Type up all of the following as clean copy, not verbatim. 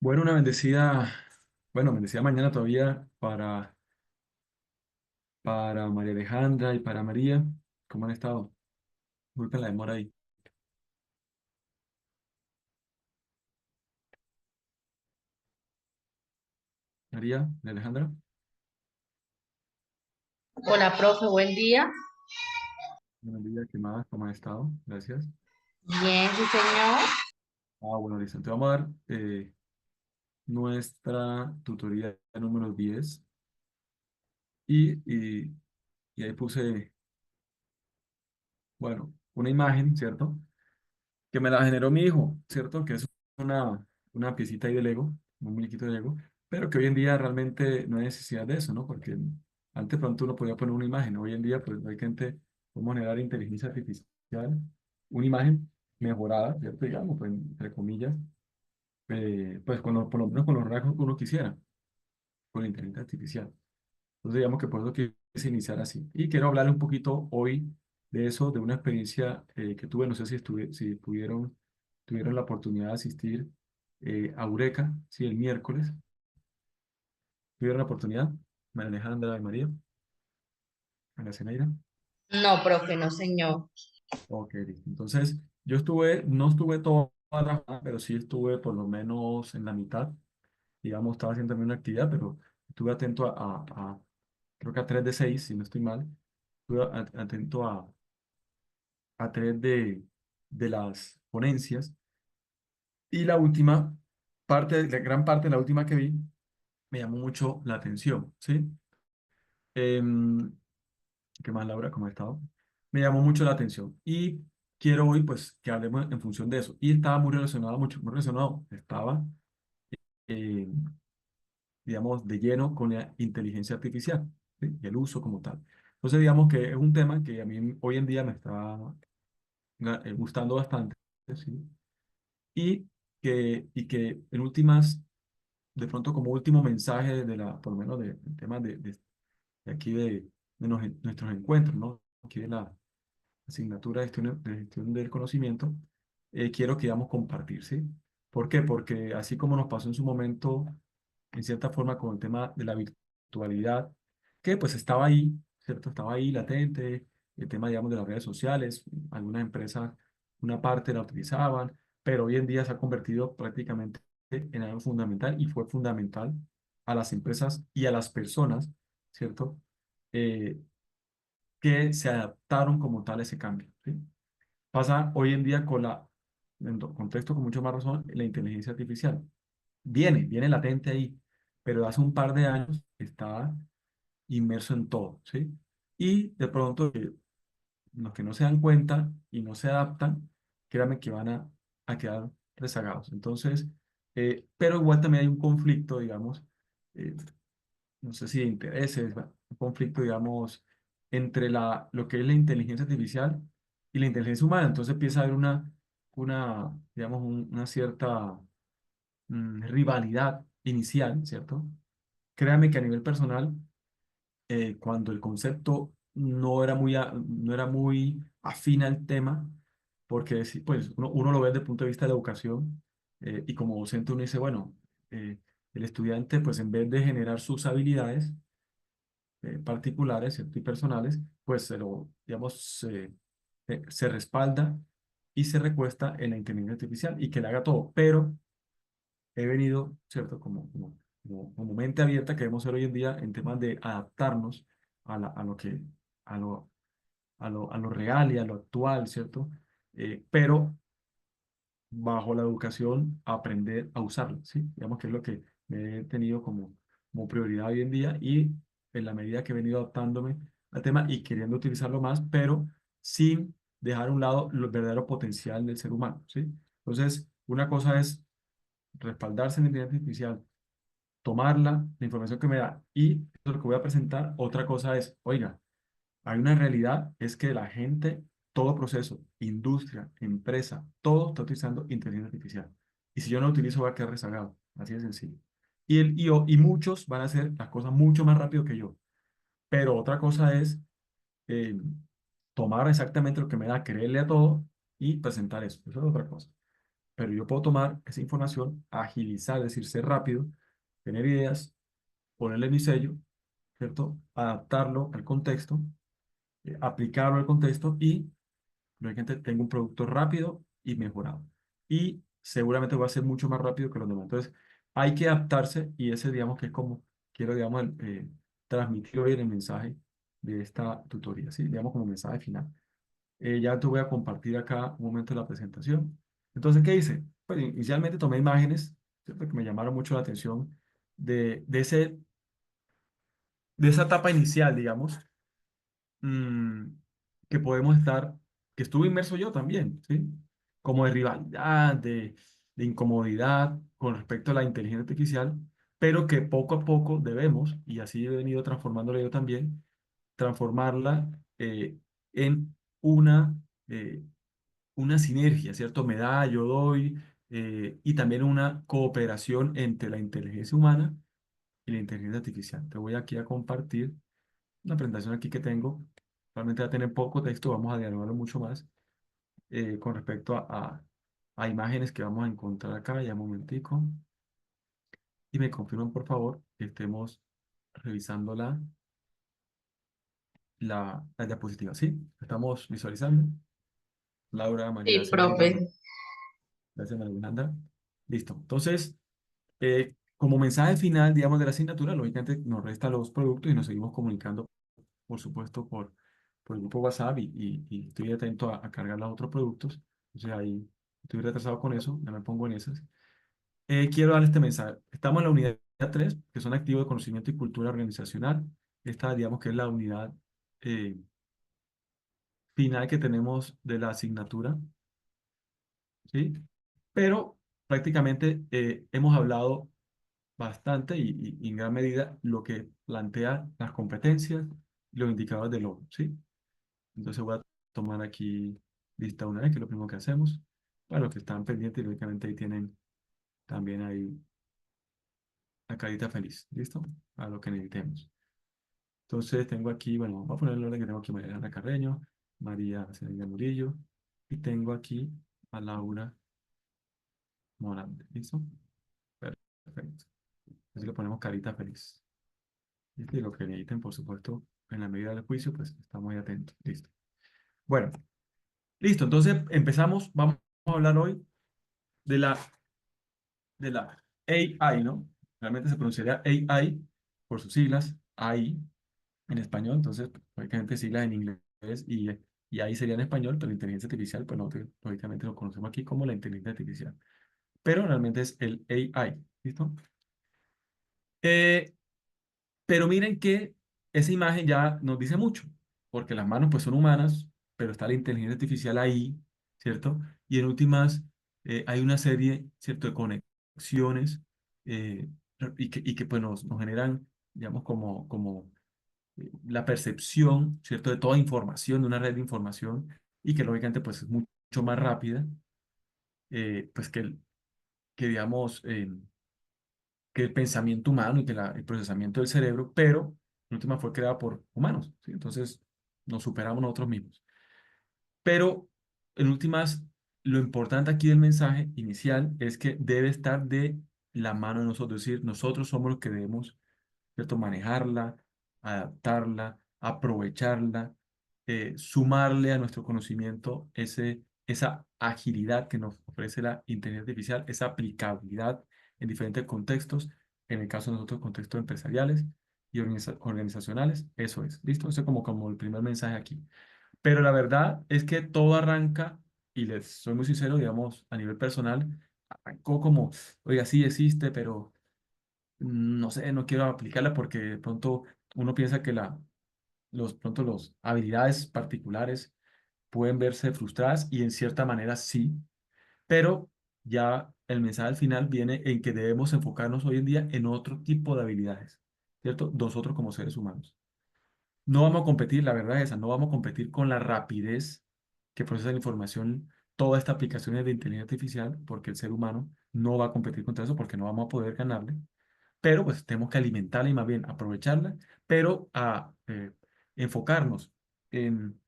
Bueno, bendecida mañana todavía para María Alejandra y para María. ¿Cómo han estado? Disculpen la demora ahí. María Alejandra. Hola, profe, buen día. Buenos días, ¿qué más? ¿Cómo han estado? Gracias. Bien, sí, señor. Bueno, listo. Te vamos a dar nuestra tutoría número 10 y, y, y ahí puse, bueno, una imagen, ¿cierto? Que me la generó mi hijo, ¿cierto? Que es una piecita ahí de Lego, un muñequito de Lego, pero que hoy en día realmente no hay necesidad de eso, ¿no? Porque antes pronto uno podía poner una imagen, hoy en día pues hay gente, podemos generar inteligencia artificial, una imagen mejorada, ¿cierto? Digamos, pues, entre comillas, pues por lo menos con los rasgos que uno quisiera, con la inteligencia artificial. Entonces digamos que por eso quise iniciar así. Y quiero hablarle un poquito hoy de eso, de una experiencia que tuve, no sé si tuvieron la oportunidad de asistir a Eureka, sí, el miércoles. ¿Tuvieron la oportunidad? María Alejandra y María, María Zenaida. No, profe, no, señor. Ok, listo. Entonces, no estuve toda la jornada, pero sí estuve por lo menos en la mitad. Digamos, estaba haciendo también una actividad, pero estuve atento creo que a 3 de 6 si no estoy mal. Estuve atento a 3 de las ponencias. Y la última la gran parte de la última que vi, me llamó mucho la atención, ¿sí? Em, ¿Qué más, Laura? ¿Cómo has estado? Me llamó mucho la atención y quiero hoy, pues, que hablemos en función de eso. Y estaba muy relacionado, estaba, eh, digamos, de lleno con la inteligencia artificial, ¿sí? Y el uso como tal. Entonces, digamos que es un tema que a mí hoy en día me está gustando bastante, ¿sí? Y que en últimas, de pronto como último mensaje por lo menos del tema de aquí de nuestros encuentros, ¿no? Aquí de la asignatura de gestión del conocimiento, quiero que vamos a compartir, ¿sí? ¿Por qué? Porque así como nos pasó en su momento, en cierta forma, con el tema de la virtualidad, que pues estaba ahí, ¿cierto? Estaba ahí latente, el tema, digamos, de las redes sociales, algunas empresas, una parte la utilizaban, pero hoy en día se ha convertido prácticamente en algo fundamental y fue fundamental a las empresas y a las personas, ¿cierto? Eh, que se adaptaron como tal a ese cambio, ¿sí? Pasa hoy en día en contexto con mucho más razón, la inteligencia artificial. Viene latente ahí, pero hace un par de años está inmerso en todo, ¿sí? Y de pronto, los que no se dan cuenta y no se adaptan, créanme que van a quedar rezagados. Entonces, pero igual también hay un conflicto, digamos, eh, no sé si de intereses, bueno, un conflicto, digamos, entre lo que es la inteligencia artificial y la inteligencia humana. Entonces empieza a haber digamos, una cierta rivalidad inicial, ¿cierto? Créame que a nivel personal, cuando el concepto no era muy afín al tema, porque sí, pues uno lo ve desde el punto de vista de la educación, y como docente uno dice, bueno, el estudiante, pues en vez de generar sus habilidades, particulares, ¿cierto? Y personales, pues digamos, se respalda y se recuesta en la inteligencia artificial y que le haga todo. Pero he venido, ¿cierto? Como mente abierta que debemos ser hoy en día en temas de adaptarnos a lo que, a lo real y a lo actual, ¿cierto? Pero bajo la educación, aprender a usarlo, ¿sí? Digamos que es lo que me he tenido como prioridad hoy en día y en la medida que he venido adaptándome al tema y queriendo utilizarlo más, pero sin dejar a un lado el verdadero potencial del ser humano, ¿sí? Entonces, una cosa es respaldarse en la inteligencia artificial, tomarla, la información que me da y eso es lo que voy a presentar. Otra cosa es, oiga, hay una realidad, es que la gente, todo proceso, industria, empresa, todo está utilizando inteligencia artificial. Y si yo no lo utilizo, voy a quedar rezagado. Así de sencillo. Y muchos van a hacer las cosas mucho más rápido que yo. Pero otra cosa es eh, tomar exactamente lo que me da, creerle a todo y presentar eso. Eso es otra cosa. pero yo puedo tomar esa información, agilizar, es decir, ser rápido, tener ideas, ponerle mi sello, ¿cierto? Adaptarlo al contexto, aplicarlo al contexto y lógicamente tengo un producto rápido y mejorado. Y seguramente va a ser mucho más rápido que los demás. Entonces, hay que adaptarse y ese, digamos, que es como quiero, digamos, transmitir hoy en el mensaje de esta tutoría, ¿sí? Digamos, como mensaje final. Ya te voy a compartir acá un momento de la presentación. Entonces, ¿qué hice? Pues inicialmente tomé imágenes, ¿cierto? Que me llamaron mucho la atención de esa etapa inicial, digamos, mm, que podemos estar, que estuve inmerso yo también, ¿sí? Como de rivalidad, de incomodidad con respecto a la inteligencia artificial, pero que poco a poco debemos, y así he venido transformándola yo también, transformarla en una, eh, una sinergia, ¿cierto? Me da, yo doy, y también una cooperación entre la inteligencia humana y la inteligencia artificial. Te voy aquí a compartir una presentación aquí que tengo. Realmente va a tener poco texto, vamos a dialogarlo mucho más con respecto a imágenes que vamos a encontrar acá. Ya un momentico. Y me confirman, por favor, que estemos revisando la diapositiva. ¿Sí? Estamos visualizando. Laura, María Sí, Celia, profe. gracias, María Fernanda. Listo. Entonces, como mensaje final, digamos, de la asignatura, lógicamente nos restan los productos y nos seguimos comunicando, por supuesto, por el grupo WhatsApp y estoy atento a cargar los otros productos. O sea, ahí estoy retrasado con eso, ya me pongo en esas. Quiero dar este mensaje. Estamos en la unidad 3 que son activos de conocimiento y cultura organizacional. Esta, digamos, que es la unidad final que tenemos de la asignatura, ¿sí? Pero prácticamente hemos hablado bastante y en gran medida lo que plantea las competencias y los indicadores de logro, ¿sí? Entonces voy a tomar aquí lista una vez, que es lo primero que hacemos. Para los que están pendientes, lógicamente ahí tienen también ahí la carita feliz, ¿listo? A lo que necesitemos. Entonces tengo aquí, bueno, voy a poner el orden que tengo aquí: María Ana Carreño, María Celina Murillo, y tengo aquí a Laura Morante, ¿listo? Perfecto. Así le ponemos carita feliz. ¿Listo? Y lo que necesiten, por supuesto, en la medida del juicio, pues estamos muy atentos. Listo. Bueno, listo. Entonces empezamos. Vamos a hablar hoy de la AI, ¿no? Realmente se pronunciaría AI por sus siglas, AI en español, entonces, lógicamente siglas en inglés y ahí sería en español, pero la inteligencia artificial, pues nosotros lógicamente lo conocemos aquí como la inteligencia artificial, pero realmente es el AI, ¿listo? Eh, Pero miren que esa imagen ya nos dice mucho, porque las manos pues son humanas, pero está la inteligencia artificial ahí, ¿cierto? Y en últimas hay una serie, ¿cierto?, de conexiones eh, y que pues nos generan, digamos, como la percepción, ¿cierto?, de toda información, de una red de información y que lógicamente pues es mucho más rápida, pues que digamos, que el pensamiento humano y que el procesamiento del cerebro, pero en última fue creada por humanos, ¿sí? Entonces nos superamos nosotros mismos. Pero en últimas, lo importante aquí del mensaje inicial es que debe estar de la mano de nosotros, es decir, nosotros somos los que debemos, ¿cierto?, manejarla, adaptarla, aprovecharla, sumarle a nuestro conocimiento esa agilidad que nos ofrece la inteligencia artificial, esa aplicabilidad en diferentes contextos, en el caso de nosotros, contextos empresariales y organizacionales, eso es, ¿listo? Eso es como el primer mensaje aquí. Pero la verdad es que todo arranca, y les soy muy sincero, digamos, a nivel personal, arrancó como, oiga, sí existe, pero no sé, no quiero aplicarla porque de pronto uno piensa que pronto los habilidades particulares pueden verse frustradas y en cierta manera sí, pero ya el mensaje al final viene en que debemos enfocarnos hoy en día en otro tipo de habilidades, ¿cierto? Nosotros como seres humanos. No vamos a competir, la verdad es esa, no vamos a competir con la rapidez que procesa la información toda esta aplicación de inteligencia artificial, porque el ser humano no va a competir contra eso porque no vamos a poder ganarle, pero pues tenemos que alimentarla y más bien aprovecharla, pero a enfocarnos en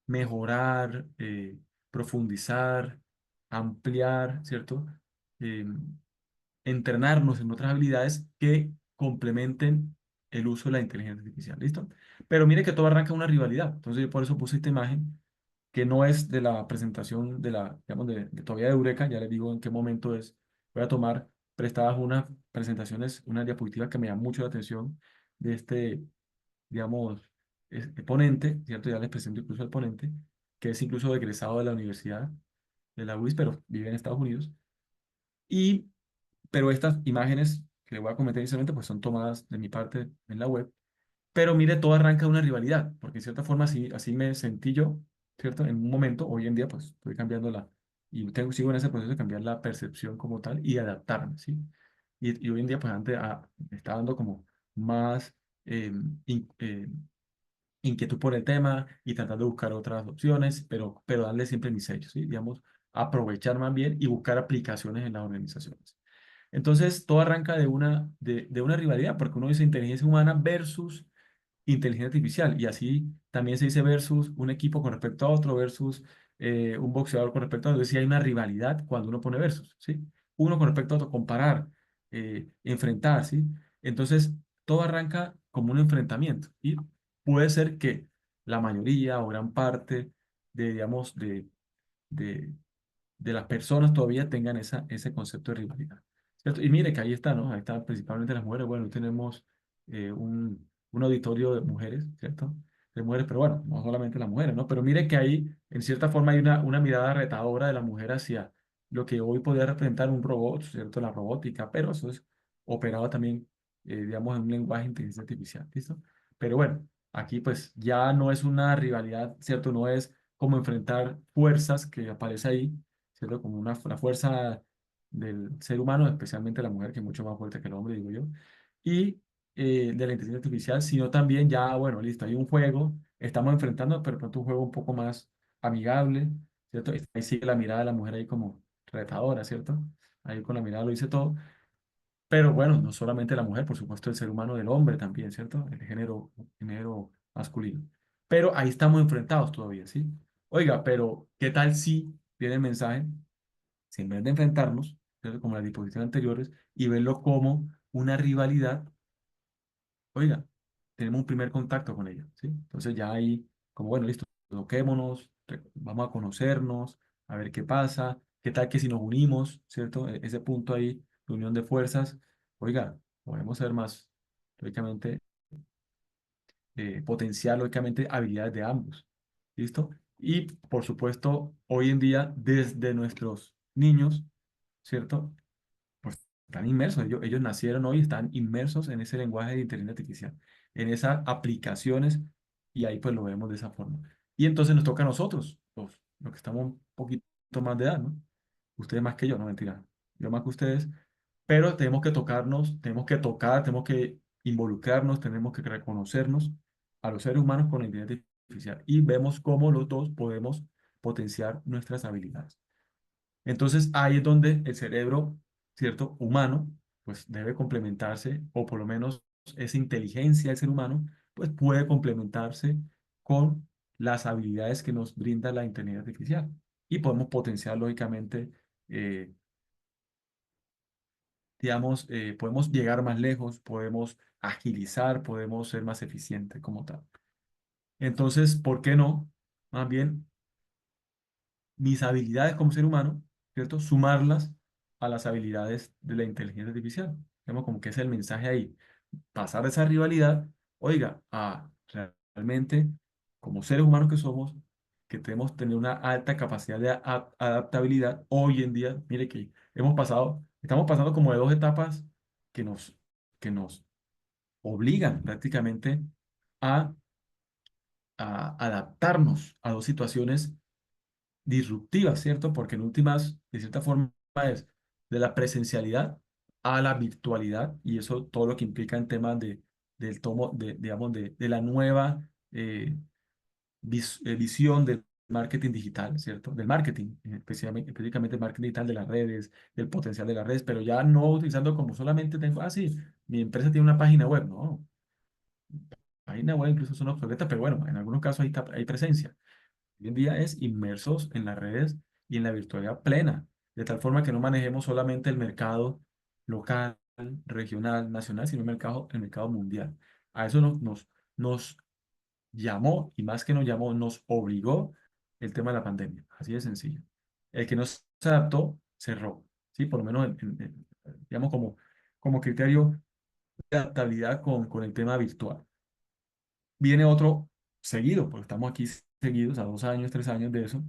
mejorar, profundizar, ampliar, ¿cierto? Em, Entrenarnos en otras habilidades que complementen el uso de la inteligencia artificial, ¿listo? Pero mire que todo arranca una rivalidad. Entonces yo por eso puse esta imagen que no es de la presentación de la, digamos, todavía de Eureka, ya les digo en qué momento es. Voy a tomar prestadas unas presentaciones, unas diapositivas que me llaman mucho la atención de este, digamos, ponente, ¿cierto? Ya les presento incluso al ponente, que es incluso egresado de la universidad de la UIS, pero vive en Estados Unidos. Y, pero estas imágenes que le voy a comentar inicialmente, pues son tomadas de mi parte en la web. Pero mire, todo arranca de una rivalidad, porque de cierta forma así me sentí yo, ¿cierto? En un momento, hoy en día, pues estoy cambiando sigo en ese proceso de cambiar la percepción como tal y adaptarme, ¿sí? Y hoy en día, pues antes me está dando como más eh, in- eh, inquietud por el tema y tratando de buscar otras opciones, pero darle siempre mi sello, ¿sí? Digamos, aprovechar más bien y buscar aplicaciones en las organizaciones. Entonces, todo arranca de una rivalidad, porque uno dice inteligencia humana versus inteligencia artificial, y así también se dice versus un equipo con respecto a otro, versus un boxeador con respecto a otro. Es decir, hay una rivalidad cuando uno pone versus, ¿sí? Uno con respecto a otro, comparar, enfrentar, ¿sí? Entonces, todo arranca como un enfrentamiento, y puede ser que la mayoría o gran parte de, digamos, de, de las personas todavía tengan ese concepto de rivalidad, ¿cierto? Y mire que ahí está, ¿no? Ahí están principalmente las mujeres. Bueno, tenemos un auditorio de mujeres, ¿cierto? De mujeres, pero bueno, no solamente las mujeres, ¿no? Pero mire que ahí, en cierta forma, hay una mirada retadora de la mujer hacia lo que hoy podría representar un robot, ¿cierto? La robótica, pero eso es operado también, digamos, en un lenguaje de inteligencia artificial, ¿listo? Pero bueno, aquí pues ya no es una rivalidad, ¿cierto? No es como enfrentar fuerzas que aparece ahí, ¿cierto? Como una fuerza del ser humano, especialmente la mujer, que es mucho más fuerte que el hombre, digo yo, y de la inteligencia artificial, sino también ya, bueno, listo, hay un juego, estamos enfrentando, pero de pronto un juego un poco más amigable, ¿cierto? Ahí sigue la mirada de la mujer ahí como retadora, ¿cierto? Ahí con la mirada lo dice todo, pero bueno, no solamente la mujer, por supuesto el ser humano del hombre también, ¿cierto? El género masculino. Pero ahí estamos enfrentados todavía, ¿sí? Oiga, pero ¿qué tal si viene el mensaje? Si en vez de enfrentarnos, ¿cierto? Como las disposiciones anteriores, y verlo como una rivalidad, oiga, tenemos un primer contacto con ella, ¿sí? Entonces ya ahí, como bueno, listo, toquémonos, vamos a conocernos, a ver qué pasa, qué tal que si nos unimos, ¿cierto? Ese punto ahí de unión de fuerzas, oiga, podemos ser más, lógicamente, potenciar, lógicamente, habilidades de ambos, ¿listo? Y, por supuesto, hoy en día, desde nuestros niños, ¿cierto? Pues están inmersos, ellos nacieron hoy, están inmersos en ese lenguaje de inteligencia artificial, en esas aplicaciones, y ahí pues lo vemos de esa forma. Y entonces nos toca a nosotros, los que estamos un poquito más de edad, ¿no? Ustedes más que yo, no mentira, yo más que ustedes, pero tenemos que tocarnos, tenemos que tocar, tenemos que involucrarnos, tenemos que reconocernos a los seres humanos con la inteligencia artificial y vemos cómo los dos podemos potenciar nuestras habilidades. Entonces ahí es donde el cerebro, ¿cierto? Humano, pues debe complementarse, o por lo menos esa inteligencia del ser humano, pues puede complementarse con las habilidades que nos brinda la inteligencia artificial. Y podemos potenciar, lógicamente, eh, digamos, podemos llegar más lejos, podemos agilizar, podemos ser más eficientes como tal. Entonces, ¿por qué no? Más bien mis habilidades como ser humano, ¿cierto? Sumarlas a las habilidades de la inteligencia artificial. Vemos como que es el mensaje ahí. Pasar de esa rivalidad, oiga, a realmente, como seres humanos que somos, que tenemos que tener una alta capacidad de adaptabilidad. Hoy en día, mire que estamos pasando como de dos etapas que que nos obligan prácticamente a, a adaptarnos a dos situaciones disruptivas, ¿cierto? Porque en últimas, de cierta forma, es de la presencialidad a la virtualidad, y eso todo lo que implica en temas del tomo, digamos, de la nueva visión del marketing digital, ¿cierto? Del marketing, específicamente el marketing digital de las redes, del potencial de las redes, pero ya no utilizando como solamente tengo, sí, mi empresa tiene una página web, no, página web incluso son obsoletas, pero bueno, en algunos casos hay presencia. Hoy en día es inmersos en las redes y en la virtualidad plena, de tal forma que no manejemos solamente el mercado local, regional, nacional, sino el mercado mundial. A eso nos llamó, y más que nos llamó, nos obligó el tema de la pandemia. Así de sencillo. El que no se adaptó, cerró. ¿Sí? Por lo menos, digamos, como criterio de adaptabilidad con el tema virtual. Viene otro seguido, porque estamos aquí seguidos a 2 años, 3 años de eso.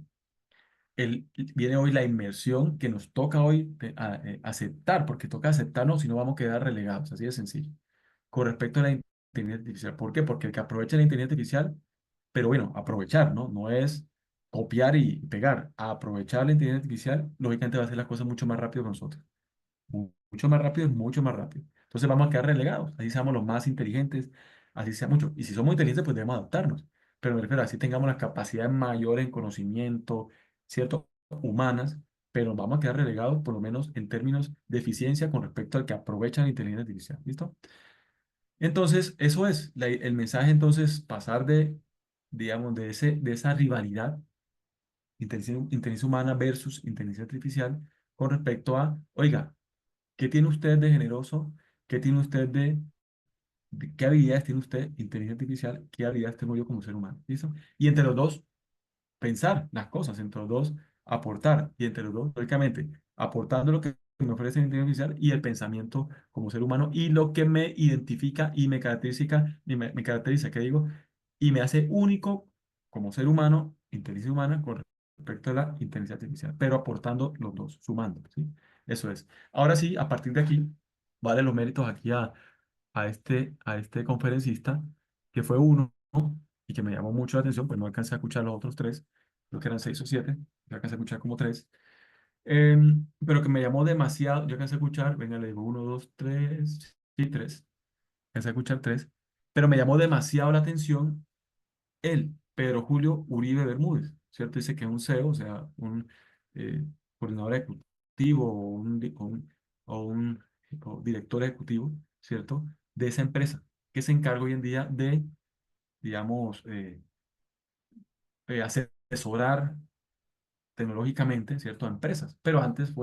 Viene hoy la inmersión que nos toca hoy aceptar, porque toca aceptarnos si no vamos a quedar relegados, así de sencillo. Con respecto a la inteligencia artificial. ¿Por qué? Porque el que aprovecha la inteligencia artificial, pero bueno, aprovechar, ¿no? No es copiar y pegar. Aprovechar la inteligencia artificial, lógicamente va a hacer las cosas mucho más rápido que nosotros. Mucho más rápido, mucho más rápido. Entonces vamos a quedar relegados. Así seamos los más inteligentes, así sea mucho. Y si somos inteligentes, pues debemos adaptarnos. Pero me refiero, así tengamos las capacidades mayores en conocimiento, ¿cierto? Humanas, pero vamos a quedar relegados, por lo menos en términos de eficiencia con respecto al que aprovecha la inteligencia artificial. ¿Listo? Entonces, eso es el mensaje, entonces, pasar digamos, de esa rivalidad, inteligencia humana versus inteligencia artificial, con respecto a, oiga, ¿qué tiene usted de generoso? ¿Qué tiene usted qué habilidades tiene usted, inteligencia artificial? ¿Qué habilidades tengo yo como ser humano? ¿Listo? Y entre los dos, pensar las cosas, entre los dos, aportar, y entre los dos, lógicamente, aportando lo que me ofrece la inteligencia artificial y el pensamiento como ser humano y lo que me identifica y me caracteriza, ¿qué digo? Y me hace único como ser humano, inteligencia humana, con respecto a la inteligencia artificial, pero aportando los dos, sumando, ¿sí? Eso es. Ahora sí, a partir de aquí, vale los méritos aquí a este conferencista, que fue uno, ¿no? Y que me llamó mucho la atención, pues no alcancé a escuchar los otros tres, creo que eran 6 o 7, yo alcancé a escuchar como tres, pero que me llamó demasiado, yo alcancé a escuchar, venga, le digo 1, 2, 3, sí, tres, alcancé a escuchar tres, pero me llamó demasiado la atención él, Pedro Julio Uribe Bermúdez, ¿cierto? Dice que es un CEO, o sea, un eh, coordinador ejecutivo o un director ejecutivo, ¿cierto? De esa empresa, que se encarga hoy en día de, digamos, asesorar tecnológicamente, ¿cierto? A empresas, pero antes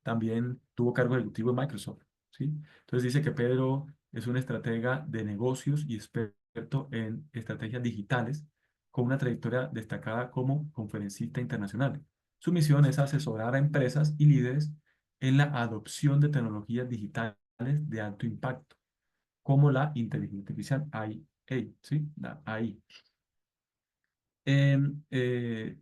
también tuvo cargo ejecutivo en Microsoft, ¿sí? Entonces dice que Pedro es un estratega de negocios y experto en estrategias digitales con una trayectoria destacada como conferencista internacional. Su misión es asesorar a empresas y líderes en la adopción de tecnologías digitales de alto impacto, como la inteligencia artificial, AI, ¿sí? La AI. Em, eh,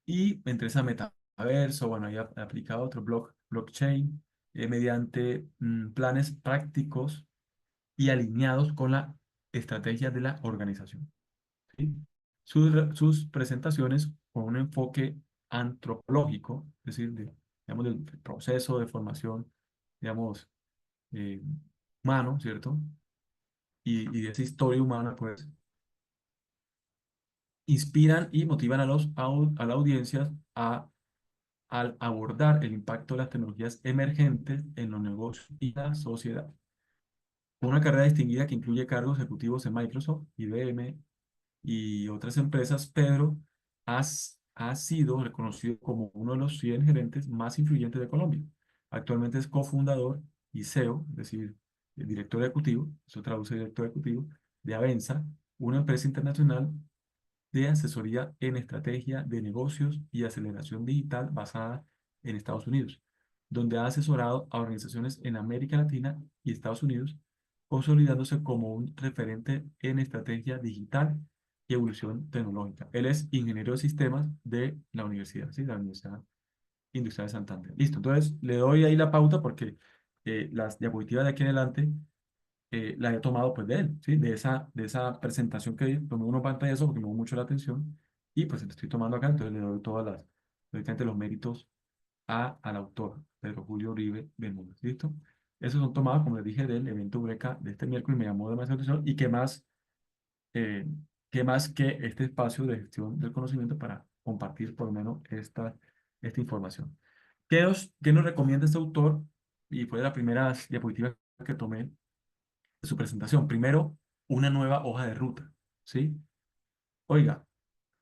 y entre esa metaverso, bueno, ahí ha aplicado otro blockchain, mediante planes prácticos y alineados con la estrategia de la organización. ¿Sí? Sus presentaciones con un enfoque antropológico, es decir, digamos, del proceso de formación, digamos, eh, humano, ¿cierto? Y de esa historia humana, pues, inspiran y motivan a la audiencia al abordar el impacto de las tecnologías emergentes en los negocios y la sociedad. Una carrera distinguida que incluye cargos ejecutivos en Microsoft, IBM y otras empresas, Pedro ha sido reconocido como uno de los 100 gerentes más influyentes de Colombia. Actualmente es cofundador y CEO, es decir, el director ejecutivo, eso traduce director ejecutivo, de Avenza, una empresa internacional de asesoría en estrategia de negocios y aceleración digital basada en Estados Unidos, donde ha asesorado a organizaciones en América Latina y Estados Unidos, consolidándose como un referente en estrategia digital y evolución tecnológica. Él es ingeniero de sistemas de la universidad, ¿sí? La Universidad Industrial de Santander. Listo, entonces le doy ahí la pauta porque las diapositivas de aquí en adelante la he tomado pues de él, ¿sí? De esa presentación que tomé unos pantallazos porque me llamó mucho la atención y pues le estoy tomando acá, entonces le doy lógicamente los méritos al autor, Pedro Julio Uribe Bermúdez, ¿listo? Esos son tomados, como les dije, del evento Eureka de este miércoles, me llamó demasiado la atención y eh, qué más que este espacio de gestión del conocimiento para compartir por lo menos esta información. ¿Qué nos recomienda este autor? Y fue de las primeras diapositivas que tomé su presentación. Primero, una nueva hoja de ruta, ¿sí? Oiga,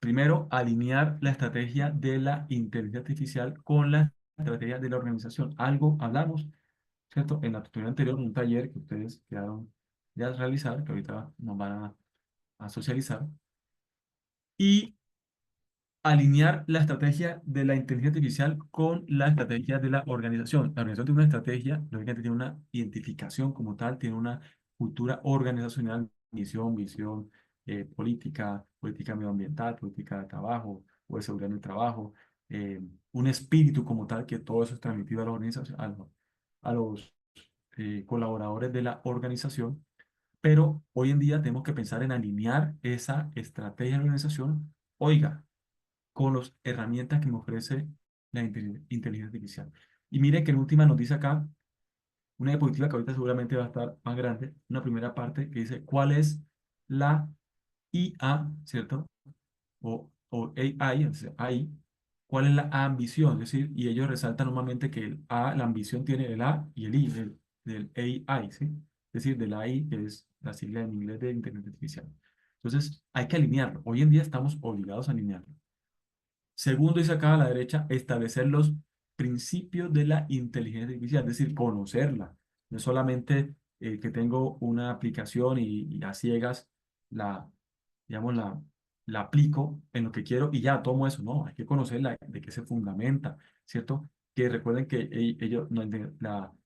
Primero, alinear la estrategia de la inteligencia artificial con la estrategia de la organización. Algo hablamos, ¿cierto? En la tutorial anterior, en un taller que ustedes quedaron de realizar, que ahorita nos van a socializar. Y alinear la estrategia de la inteligencia artificial con la estrategia de la organización. La organización tiene una estrategia, lógicamente tiene una identificación como tal, tiene una cultura organizacional, misión, visión, política, política medioambiental, política de trabajo o de seguridad en el trabajo, un espíritu como tal, que todo eso es transmitido a la organización, a los colaboradores de la organización. Pero hoy en día tenemos que pensar en alinear esa estrategia de la organización. Oiga, con las herramientas que me ofrece la inteligencia artificial. Y mire que en última nos dice acá, una diapositiva que ahorita seguramente va a estar más grande, una primera parte que dice cuál es la IA, ¿cierto? O AI, o sea, AI, cuál es la ambición, es decir, y ellos resaltan normalmente que el A, la ambición tiene el A y el I del AI, ¿sí? Es decir, del AI, que es la sigla en inglés de inteligencia artificial. Entonces, hay que alinearlo. Hoy en día estamos obligados a alinearlo. Segundo, dice acá a la derecha, establecer los principios de la inteligencia artificial, es decir, conocerla. No es solamente que tengo una aplicación y a ciegas la, digamos, la aplico en lo que quiero y ya tomo eso. No, hay que conocerla, de qué se fundamenta, ¿cierto? Que recuerden que ellos, no,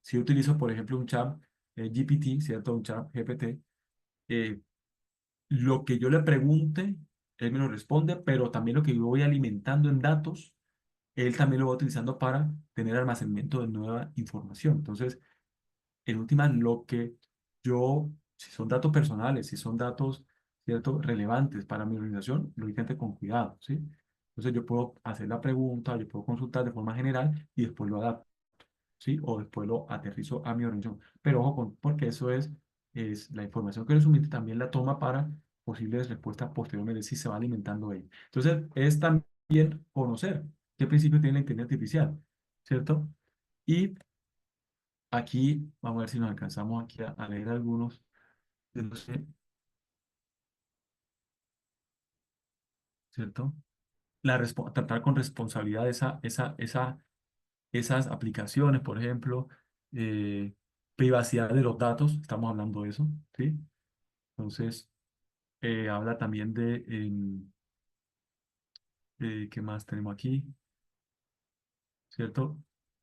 si yo utilizo, por ejemplo, un chat GPT, ¿cierto? Un chat GPT, eh, lo que yo le pregunte, él me lo responde, pero también lo que yo voy alimentando en datos, él también lo va utilizando para tener almacenamiento de nueva información. Entonces, en última, lo que yo, si son datos personales, si son datos, ¿cierto?, relevantes para mi organización, lógicamente con cuidado, ¿sí? Entonces, yo puedo hacer la pregunta, yo puedo consultar de forma general y después lo adapto. ¿Sí? O después lo aterrizo a mi organización. Pero ojo, porque eso es la información que le suministra también la toma para posibles respuestas posteriormente si se va alimentando de ella. Entonces, es también conocer qué principio tiene la inteligencia artificial, ¿cierto? Y aquí, vamos a ver si nos alcanzamos aquí a leer algunos de los, ¿cierto? Tratar con responsabilidad esas aplicaciones, por ejemplo, eh, privacidad de los datos, estamos hablando de eso, ¿sí? Entonces, habla también ¿qué más tenemos aquí? ¿Cierto?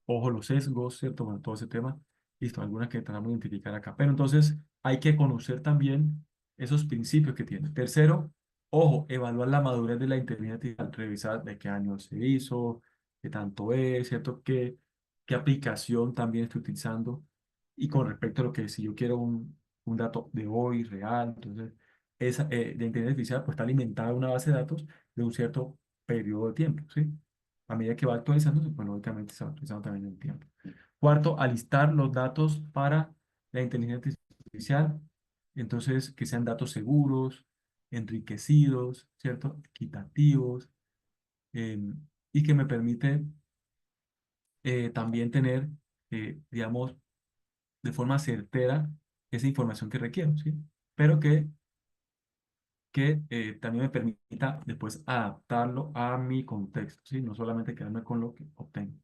Ojo, los sesgos, ¿cierto? Bueno, todo ese tema. Listo, algunas que tratamos de identificar acá. Pero entonces hay que conocer también esos principios que tiene. Tercero, ojo, evaluar la madurez de la inteligencia artificial, revisar de qué año se hizo, qué tanto es, ¿cierto? ¿Qué aplicación también estoy utilizando? Y con respecto a lo que si yo quiero un dato de hoy, real, entonces, la inteligencia artificial pues está alimentada una base de datos de un cierto periodo de tiempo, ¿sí? A medida que va actualizándose, pues lógicamente se va actualizando también en el tiempo. Cuarto, alistar los datos para la inteligencia artificial. Entonces, que sean datos seguros, enriquecidos, ¿cierto? Equitativos, em, y que me permite también tener, digamos, de forma certera esa información que requiero, ¿sí? Pero que también me permita después adaptarlo a mi contexto, ¿sí? No solamente quedarme con lo que obtengo.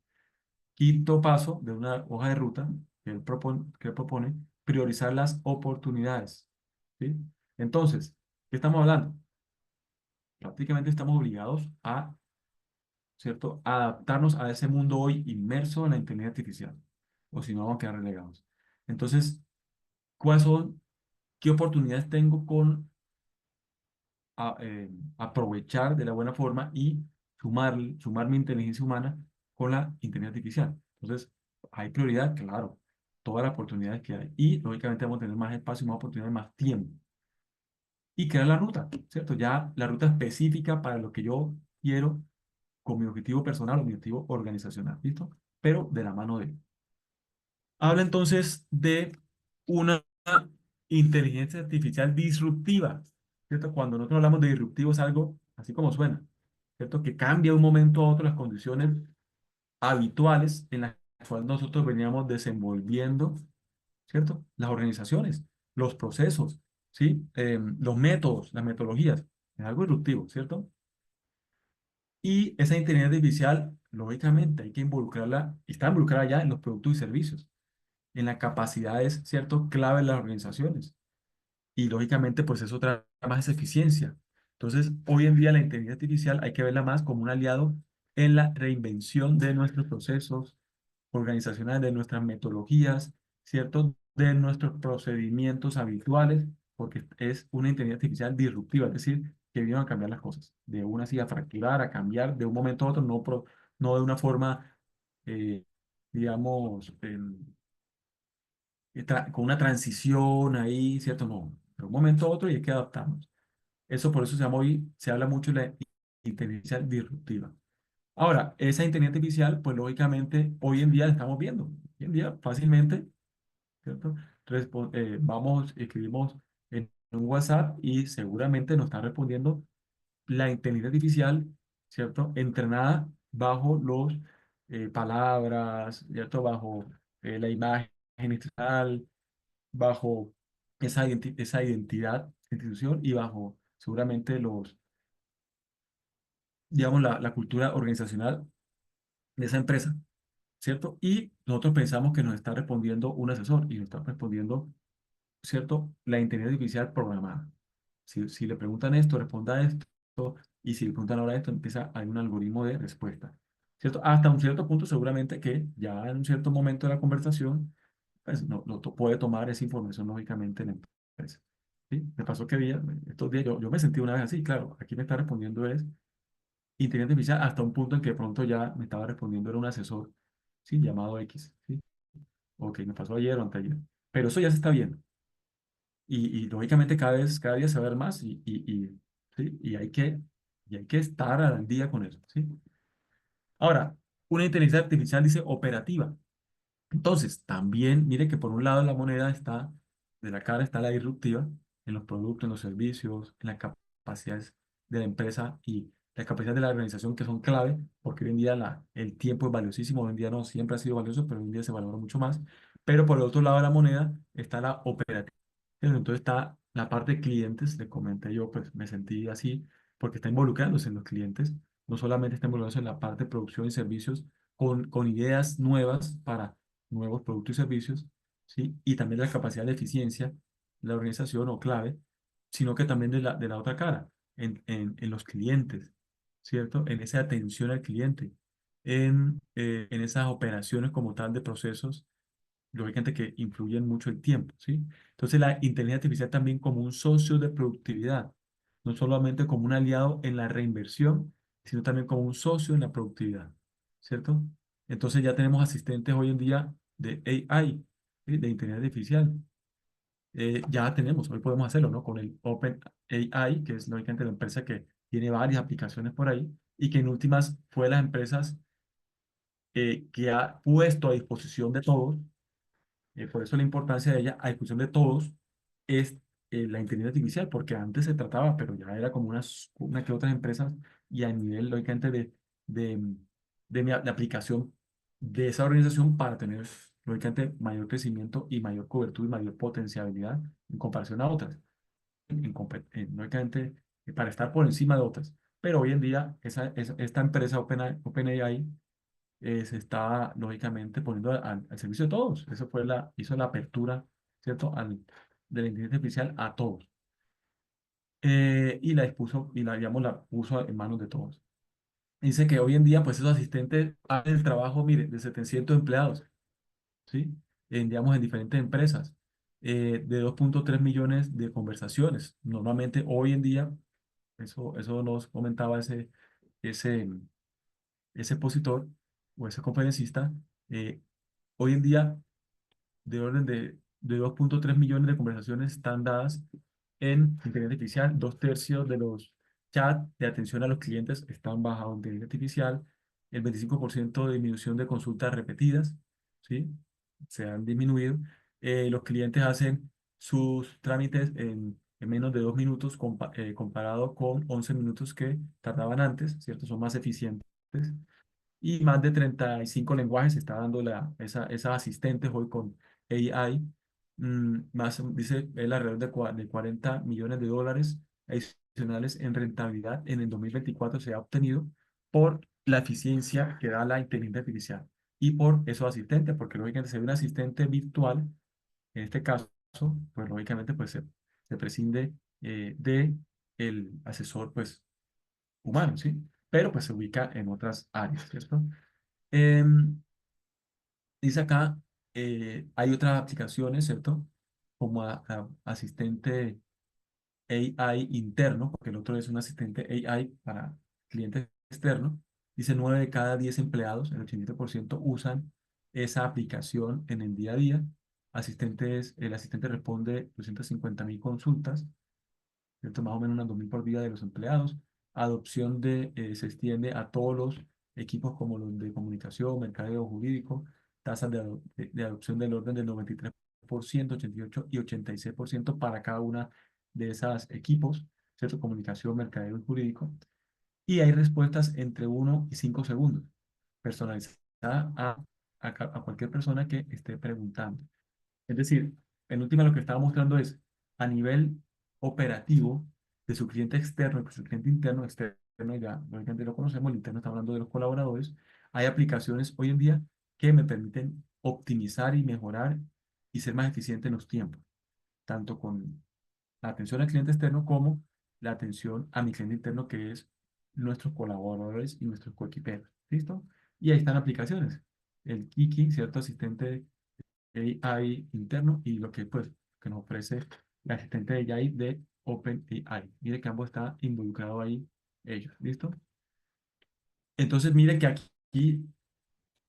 Quinto paso de una hoja de ruta que él propone, priorizar las oportunidades, ¿sí? Entonces, ¿qué estamos hablando? Prácticamente estamos obligados a, ¿cierto?, adaptarnos a ese mundo hoy inmerso en la inteligencia artificial, o si no vamos a quedar relegados. Entonces, ¿cuáles son, qué oportunidades tengo con a- eh, aprovechar de la buena forma y sumar mi inteligencia humana con la inteligencia artificial? Entonces, hay prioridad, claro, todas las oportunidades que hay. Y lógicamente vamos a tener más espacio, más oportunidades, más tiempo. Y crear la ruta, ¿cierto? Ya la ruta específica para lo que yo quiero con mi objetivo personal o mi objetivo organizacional, ¿listo? Pero de la mano de él. Habla entonces de una inteligencia artificial disruptiva, ¿cierto? Cuando nosotros hablamos de disruptivo es algo así como suena, ¿cierto? Que cambia de un momento a otro las condiciones habituales en las cuales nosotros veníamos desenvolviendo, ¿cierto? Las organizaciones, los procesos, ¿sí? Los métodos, las metodologías. Es algo disruptivo, ¿cierto? Y esa inteligencia artificial, lógicamente, hay que involucrarla, y está involucrada ya en los productos y servicios, en las capacidades, ¿cierto?, clave de las organizaciones. Y lógicamente, pues eso trae más eficiencia. Entonces, hoy en día la inteligencia artificial hay que verla más como un aliado en la reinvención de nuestros procesos organizacionales, de nuestras metodologías, ¿cierto? De nuestros procedimientos habituales, porque es una inteligencia artificial disruptiva, es decir, que vino a cambiar las cosas, de una así a fracturar, a cambiar de un momento a otro, no, no de una forma, eh, digamos, con una transición ahí, ¿cierto? No, de un momento a otro y hay que adaptarnos. Eso por eso se llama hoy, se habla mucho de la inteligencia disruptiva. Ahora, esa inteligencia artificial, pues lógicamente hoy en día la estamos viendo. Hoy en día fácilmente, ¿cierto? Vamos, escribimos en un WhatsApp y seguramente nos está respondiendo la inteligencia artificial, ¿cierto? Entrenada bajo los palabras, ¿cierto? Bajo la imagen institucional, bajo esa identidad, institución y bajo seguramente digamos, la cultura organizacional de esa empresa, ¿cierto? Y nosotros pensamos que nos está respondiendo un asesor y nos está respondiendo, ¿cierto? La inteligencia artificial programada. Si le preguntan esto, responda esto, y si le preguntan ahora esto, empieza a haber un algoritmo de respuesta, ¿cierto? Hasta un cierto punto, seguramente que ya en un cierto momento de la conversación, pues puede tomar esa información lógicamente en la empresa. ¿Sí? Me pasó que estos días, yo me sentí una vez así, claro, aquí me está respondiendo es inteligencia artificial hasta un punto en que de pronto ya me estaba respondiendo era un asesor, ¿sí? Llamado X, ¿sí? Ok, me pasó ayer o anteayer. Pero eso ya se está viendo. Y lógicamente cada día se va a ver más ¿sí? Y hay que estar al día con eso, ¿sí? Ahora, una inteligencia artificial dice operativa. Entonces, también, mire que por un lado la moneda está, de la cara está la disruptiva en los productos, en los servicios, en las capacidades de la empresa y las capacidades de la organización que son clave, porque hoy en día el tiempo es valiosísimo, hoy en día no siempre ha sido valioso, pero hoy en día se valora mucho más. Pero por el otro lado de la moneda está la operativa. Entonces está la parte de clientes, le comenté yo, pues me sentí así, porque está involucrándose en los clientes, no solamente está involucrándose en la parte de producción y servicios, con ideas nuevas para nuevos productos y servicios, ¿sí? Y también la capacidad de eficiencia de la organización o clave, sino que también de la otra cara, en los clientes, ¿cierto? En esa atención al cliente, en esas operaciones como tal de procesos lógicamente que influyen mucho el tiempo, ¿sí? Entonces la inteligencia artificial también como un socio de productividad, no solamente como un aliado en la reinversión, sino también como un socio en la productividad, ¿cierto? Entonces ya tenemos asistentes hoy en día de AI, ¿sí? De inteligencia artificial. Ya tenemos, hoy podemos hacerlo, ¿no? Con el Open AI, que es lógicamente la empresa que tiene varias aplicaciones por ahí y que en últimas fue de las empresas que ha puesto a disposición de todos por eso la importancia de ella a discusión de todos es la inteligencia artificial, porque antes se trataba, pero ya era como una que otras empresas y a nivel, lógicamente, de, de aplicación de esa organización para tener, lógicamente, mayor crecimiento y mayor cobertura y mayor potencialidad en comparación a otras, lógicamente, para estar por encima de otras. Pero hoy en día, esta empresa OpenAI se está lógicamente poniendo al servicio de todos. Eso fue hizo la apertura, ¿cierto? De la inteligencia artificial a todos. Y la expuso, y digamos, la puso en manos de todos. Dice que hoy en día, pues esos asistentes hacen el trabajo, mire, de 700 empleados, ¿sí? Digamos, en diferentes empresas, de 2,3 millones de conversaciones. Normalmente, hoy en día, eso nos comentaba ese, ese expositor o ese conferencista, eh, hoy en día de orden de 2,3 millones de conversaciones están dadas en inteligencia artificial, 2/3 de los chats de atención a los clientes están bajo inteligencia artificial, el 25% de disminución de consultas repetidas, ¿sí? Se han disminuido. Los clientes hacen sus trámites en menos de 2 minutos comparado con 11 minutos que tardaban antes, ¿cierto? Son más eficientes y más de 35 lenguajes se está dando esas asistentes hoy con AI. Más, dice él, alrededor de 40 millones de dólares adicionales en rentabilidad en el 2024 se ha obtenido por la eficiencia que da la inteligencia artificial y por esos asistentes, porque lógicamente si hay un asistente virtual, en este caso, pues lógicamente pues se prescinde de el asesor pues humano, ¿sí? Pero pues se ubica en otras áreas, ¿cierto? Em, Dice acá, hay otras aplicaciones, ¿cierto? Como asistente AI interno, porque el otro es un asistente AI para clientes externos. Dice 9 de cada 10 empleados, el 87% usan esa aplicación en el día a día. El asistente responde 250.000 consultas, ¿cierto? Más o menos unas 2.000 por día de los empleados. Se extiende a todos los equipos como los de comunicación, mercadeo jurídico, tasas de adopción del orden del 93%, 88% y 86% para cada una de esas equipos, ¿cierto? Comunicación, mercadeo y jurídico. Y hay respuestas entre 1 y 5 segundos, personalizadas a cualquier persona que esté preguntando. Es decir, en última lo que estaba mostrando es a nivel operativo de su cliente externo, pues su cliente interno, externo, ya lógicamente lo conocemos, el interno está hablando de los colaboradores. Hay aplicaciones hoy en día que me permiten optimizar y mejorar y ser más eficiente en los tiempos, tanto con la atención al cliente externo como la atención a mi cliente interno, que es nuestros colaboradores y nuestros coequiperos. ¿Listo? Y ahí están aplicaciones. El Kiki, ¿cierto? Asistente AI interno y lo que, pues, que nos ofrece la asistente de AI de OpenAI. Mire que ambos están involucrados ahí ellos, ¿listo? Entonces, mire que aquí,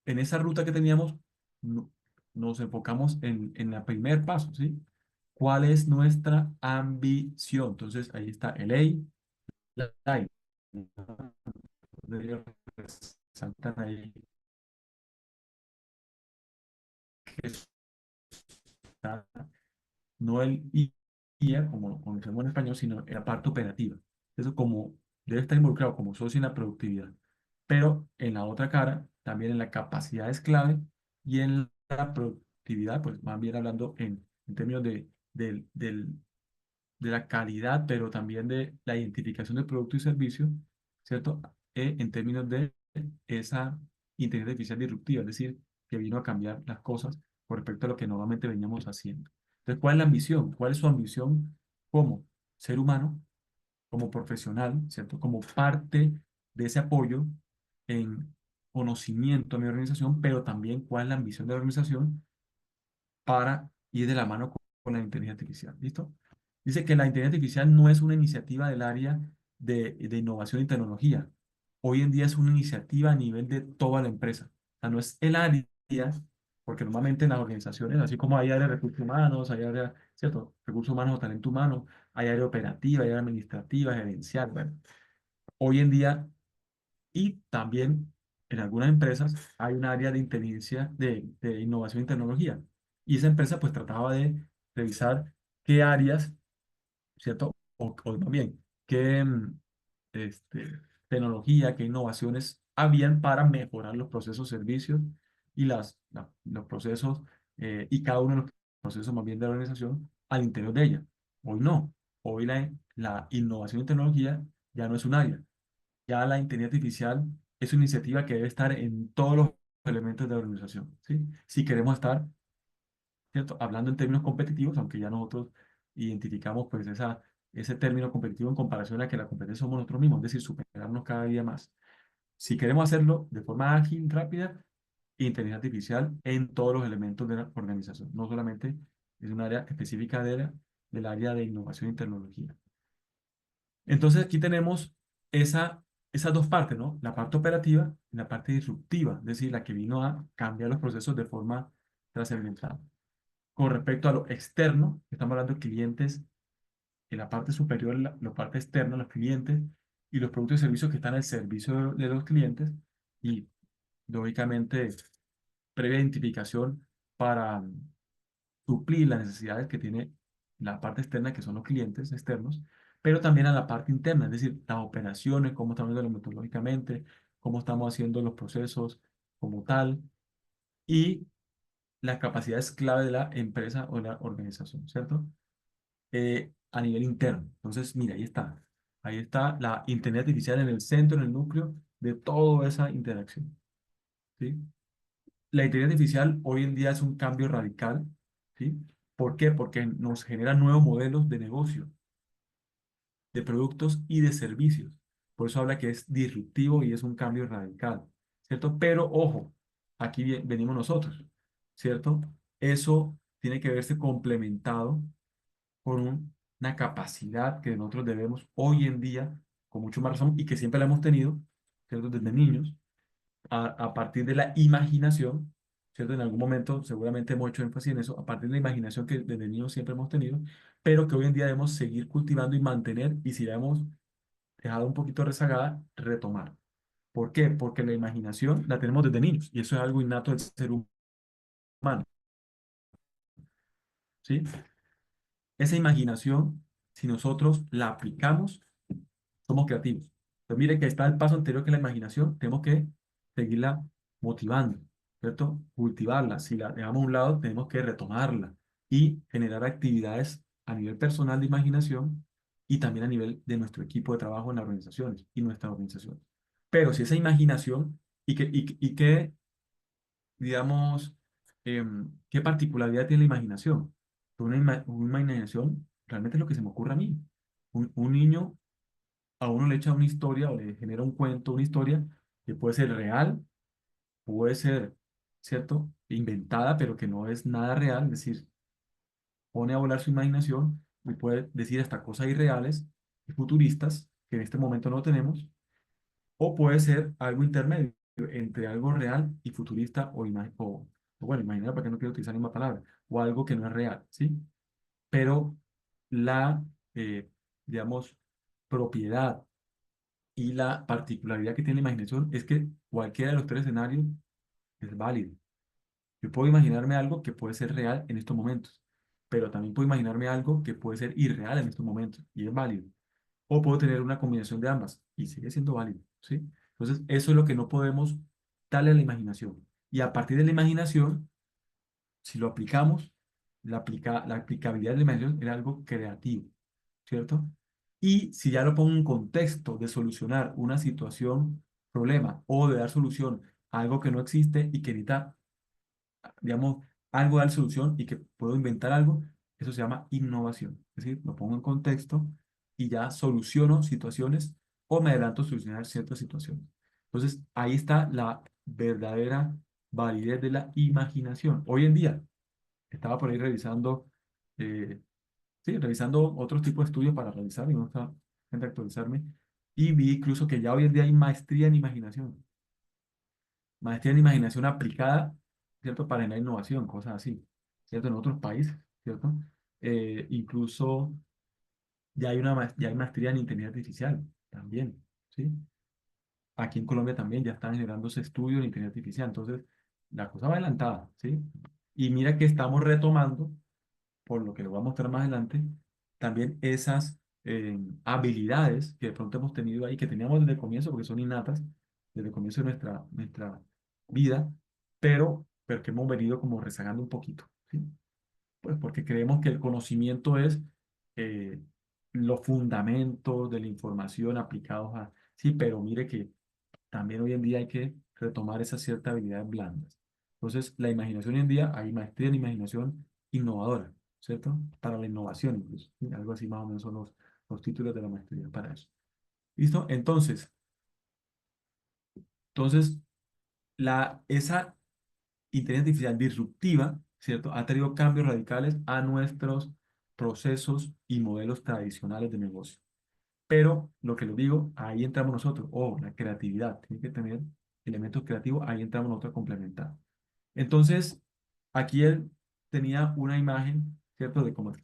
en esa ruta que teníamos, no- nos enfocamos en el primer paso, ¿sí? ¿Cuál es nuestra ambición? Entonces, ahí está el AI. Saltan ahí que está no el IA, como conocemos en español, sino en la parte operativa. Eso como debe estar involucrado como socio en la productividad. Pero en la otra cara, también en la capacidad es clave y en la productividad, pues más bien hablando en términos de la calidad, pero también de la identificación de producto y servicio, ¿cierto? En términos de esa inteligencia artificial disruptiva, es decir, que vino a cambiar las cosas con respecto a lo que normalmente veníamos haciendo. Entonces, ¿cuál es la ambición? ¿Cuál es su ambición como ser humano, como profesional, ¿cierto? Como parte de ese apoyo en conocimiento a mi organización, pero también cuál es la ambición de la organización para ir de la mano con la inteligencia artificial. ¿Listo? Dice que la inteligencia artificial no es una iniciativa del área de innovación y tecnología. Hoy en día es una iniciativa a nivel de toda la empresa. O sea, no es el área, porque normalmente en las organizaciones, así como hay área de recursos humanos, hay área, ¿cierto? Recursos humanos o talento humano, hay área operativa, hay área administrativa, gerencial. Bueno, hoy en día y también en algunas empresas hay un área de inteligencia, de innovación y tecnología. Y esa empresa pues trataba de revisar qué áreas, ¿cierto? O más bien, qué este, tecnología, qué innovaciones habían para mejorar los procesos, servicios y los procesos y cada uno de los procesos más bien de la organización al interior de ella. Hoy no. Hoy la innovación y tecnología ya no es un área, ya la inteligencia artificial es una iniciativa que debe estar en todos los elementos de la organización, ¿sí? Si queremos estar, ¿cierto? Hablando en términos competitivos, aunque ya nosotros identificamos pues ese término competitivo en comparación a que la competencia somos nosotros mismos, es decir, superarnos cada día más. Si queremos hacerlo de forma ágil, rápida, inteligencia artificial en todos los elementos de la organización, no solamente es un área específica del área de innovación y tecnología. Entonces aquí tenemos esas dos partes, ¿no? La parte operativa y la parte disruptiva, es decir, la que vino a cambiar los procesos de forma trascendental. Con respecto a lo externo, estamos hablando de clientes, en la parte superior, la parte externa, los clientes y los productos y servicios que están al servicio de los clientes y, lógicamente, previa identificación para suplir las necesidades que tiene la parte externa, que son los clientes externos, pero también a la parte interna, es decir, las operaciones, cómo estamos haciendo metodológicamente, cómo estamos haciendo los procesos como tal, y las capacidades clave de la empresa o la organización, ¿cierto? A nivel interno. Entonces, mira, ahí está. Ahí está la inteligencia artificial en el centro, en el núcleo, de toda esa interacción, ¿sí? La inteligencia artificial hoy en día es un cambio radical, ¿sí? ¿Por qué? Porque nos genera nuevos modelos de negocio, de productos y de servicios. Por eso habla que es disruptivo y es un cambio radical, ¿cierto? Pero ojo, aquí venimos nosotros, ¿cierto? Eso tiene que verse complementado con una capacidad que nosotros debemos hoy en día, con mucho más razón, y que siempre la hemos tenido, ¿cierto? Desde niños, a partir de la imaginación, ¿cierto? En algún momento seguramente hemos hecho énfasis en eso, a partir de la imaginación que desde niños siempre hemos tenido, pero que hoy en día debemos seguir cultivando y mantener, y si la hemos dejado un poquito rezagada, retomar. ¿Por qué? Porque la imaginación la tenemos desde niños, y eso es algo innato del ser humano, ¿sí? Esa imaginación, si nosotros la aplicamos, somos creativos. Pues mire que está el paso anterior que la imaginación, tenemos que seguirla motivando, ¿cierto? Cultivarla. Si la dejamos a un lado, tenemos que retomarla y generar actividades a nivel personal de imaginación y también a nivel de nuestro equipo de trabajo en las organizaciones y nuestras organizaciones. Pero si esa imaginación y que digamos, qué particularidad tiene la imaginación. Una imaginación realmente es lo que se me ocurre a mí. Un niño a uno le echa una historia o le genera un cuento, una historia que puede ser real, puede ser, ¿cierto? Inventada, pero que no es nada real, es decir, pone a volar su imaginación y puede decir hasta cosas irreales y futuristas que en este momento no tenemos, o puede ser algo intermedio entre algo real y futurista o bueno, imaginar, para que no quiero utilizar la misma palabra, o algo que no es real, ¿sí? Pero la, digamos, propiedad y la particularidad que tiene la imaginación es que cualquiera de los tres escenarios es válido. Yo puedo imaginarme algo que puede ser real en estos momentos, pero también puedo imaginarme algo que puede ser irreal en estos momentos y es válido. O puedo tener una combinación de ambas y sigue siendo válido, ¿sí? Entonces, eso es lo que no podemos darle a la imaginación. Y a partir de la imaginación, si lo aplicamos, la aplicabilidad de la imaginación era algo creativo, ¿cierto? Y si ya lo pongo en contexto de solucionar una situación, problema, o de dar solución a algo que no existe y que necesita, digamos, algo dar solución y que puedo inventar algo, eso se llama innovación. Es decir, lo pongo en contexto y ya soluciono situaciones o me adelanto a solucionar ciertas situaciones. Entonces, ahí está la verdadera validez de la imaginación. Hoy en día, estaba por ahí revisando, eh, sí, revisando otros tipos de estudios para revisar y no estaba en actualizarme, y vi incluso que ya hoy en día hay maestría en imaginación aplicada, ¿cierto? Para la innovación, cosas así, ¿cierto? En otros países, ¿cierto? Incluso ya hay maestría en inteligencia artificial también, ¿sí? Aquí en Colombia también ya están generándose estudios en inteligencia artificial, entonces la cosa va adelantada, ¿sí? Y mira que estamos retomando por lo que lo voy a mostrar más adelante, también esas habilidades que de pronto hemos tenido ahí, que teníamos desde el comienzo, porque son innatas, desde el comienzo de nuestra vida, pero que hemos venido como rezagando un poquito, ¿sí? Pues porque creemos que el conocimiento es eh, los fundamentos de la información aplicados a... Sí, pero mire que también hoy en día hay que retomar esas ciertas habilidades blandas. Entonces, la imaginación hoy en día, hay maestría en imaginación innovadora, ¿cierto? Para la innovación incluso. ¿Sí? Algo así más o menos son los títulos de la maestría para eso. ¿Listo? Entonces esa inteligencia artificial disruptiva, ¿cierto? Ha traído cambios radicales a nuestros procesos y modelos tradicionales de negocio. Pero lo que les digo, ahí entramos nosotros. La creatividad. Tiene que tener elementos creativos, ahí entramos nosotros a complementar. Entonces, aquí él tenía una imagen, ¿cierto? Digamos,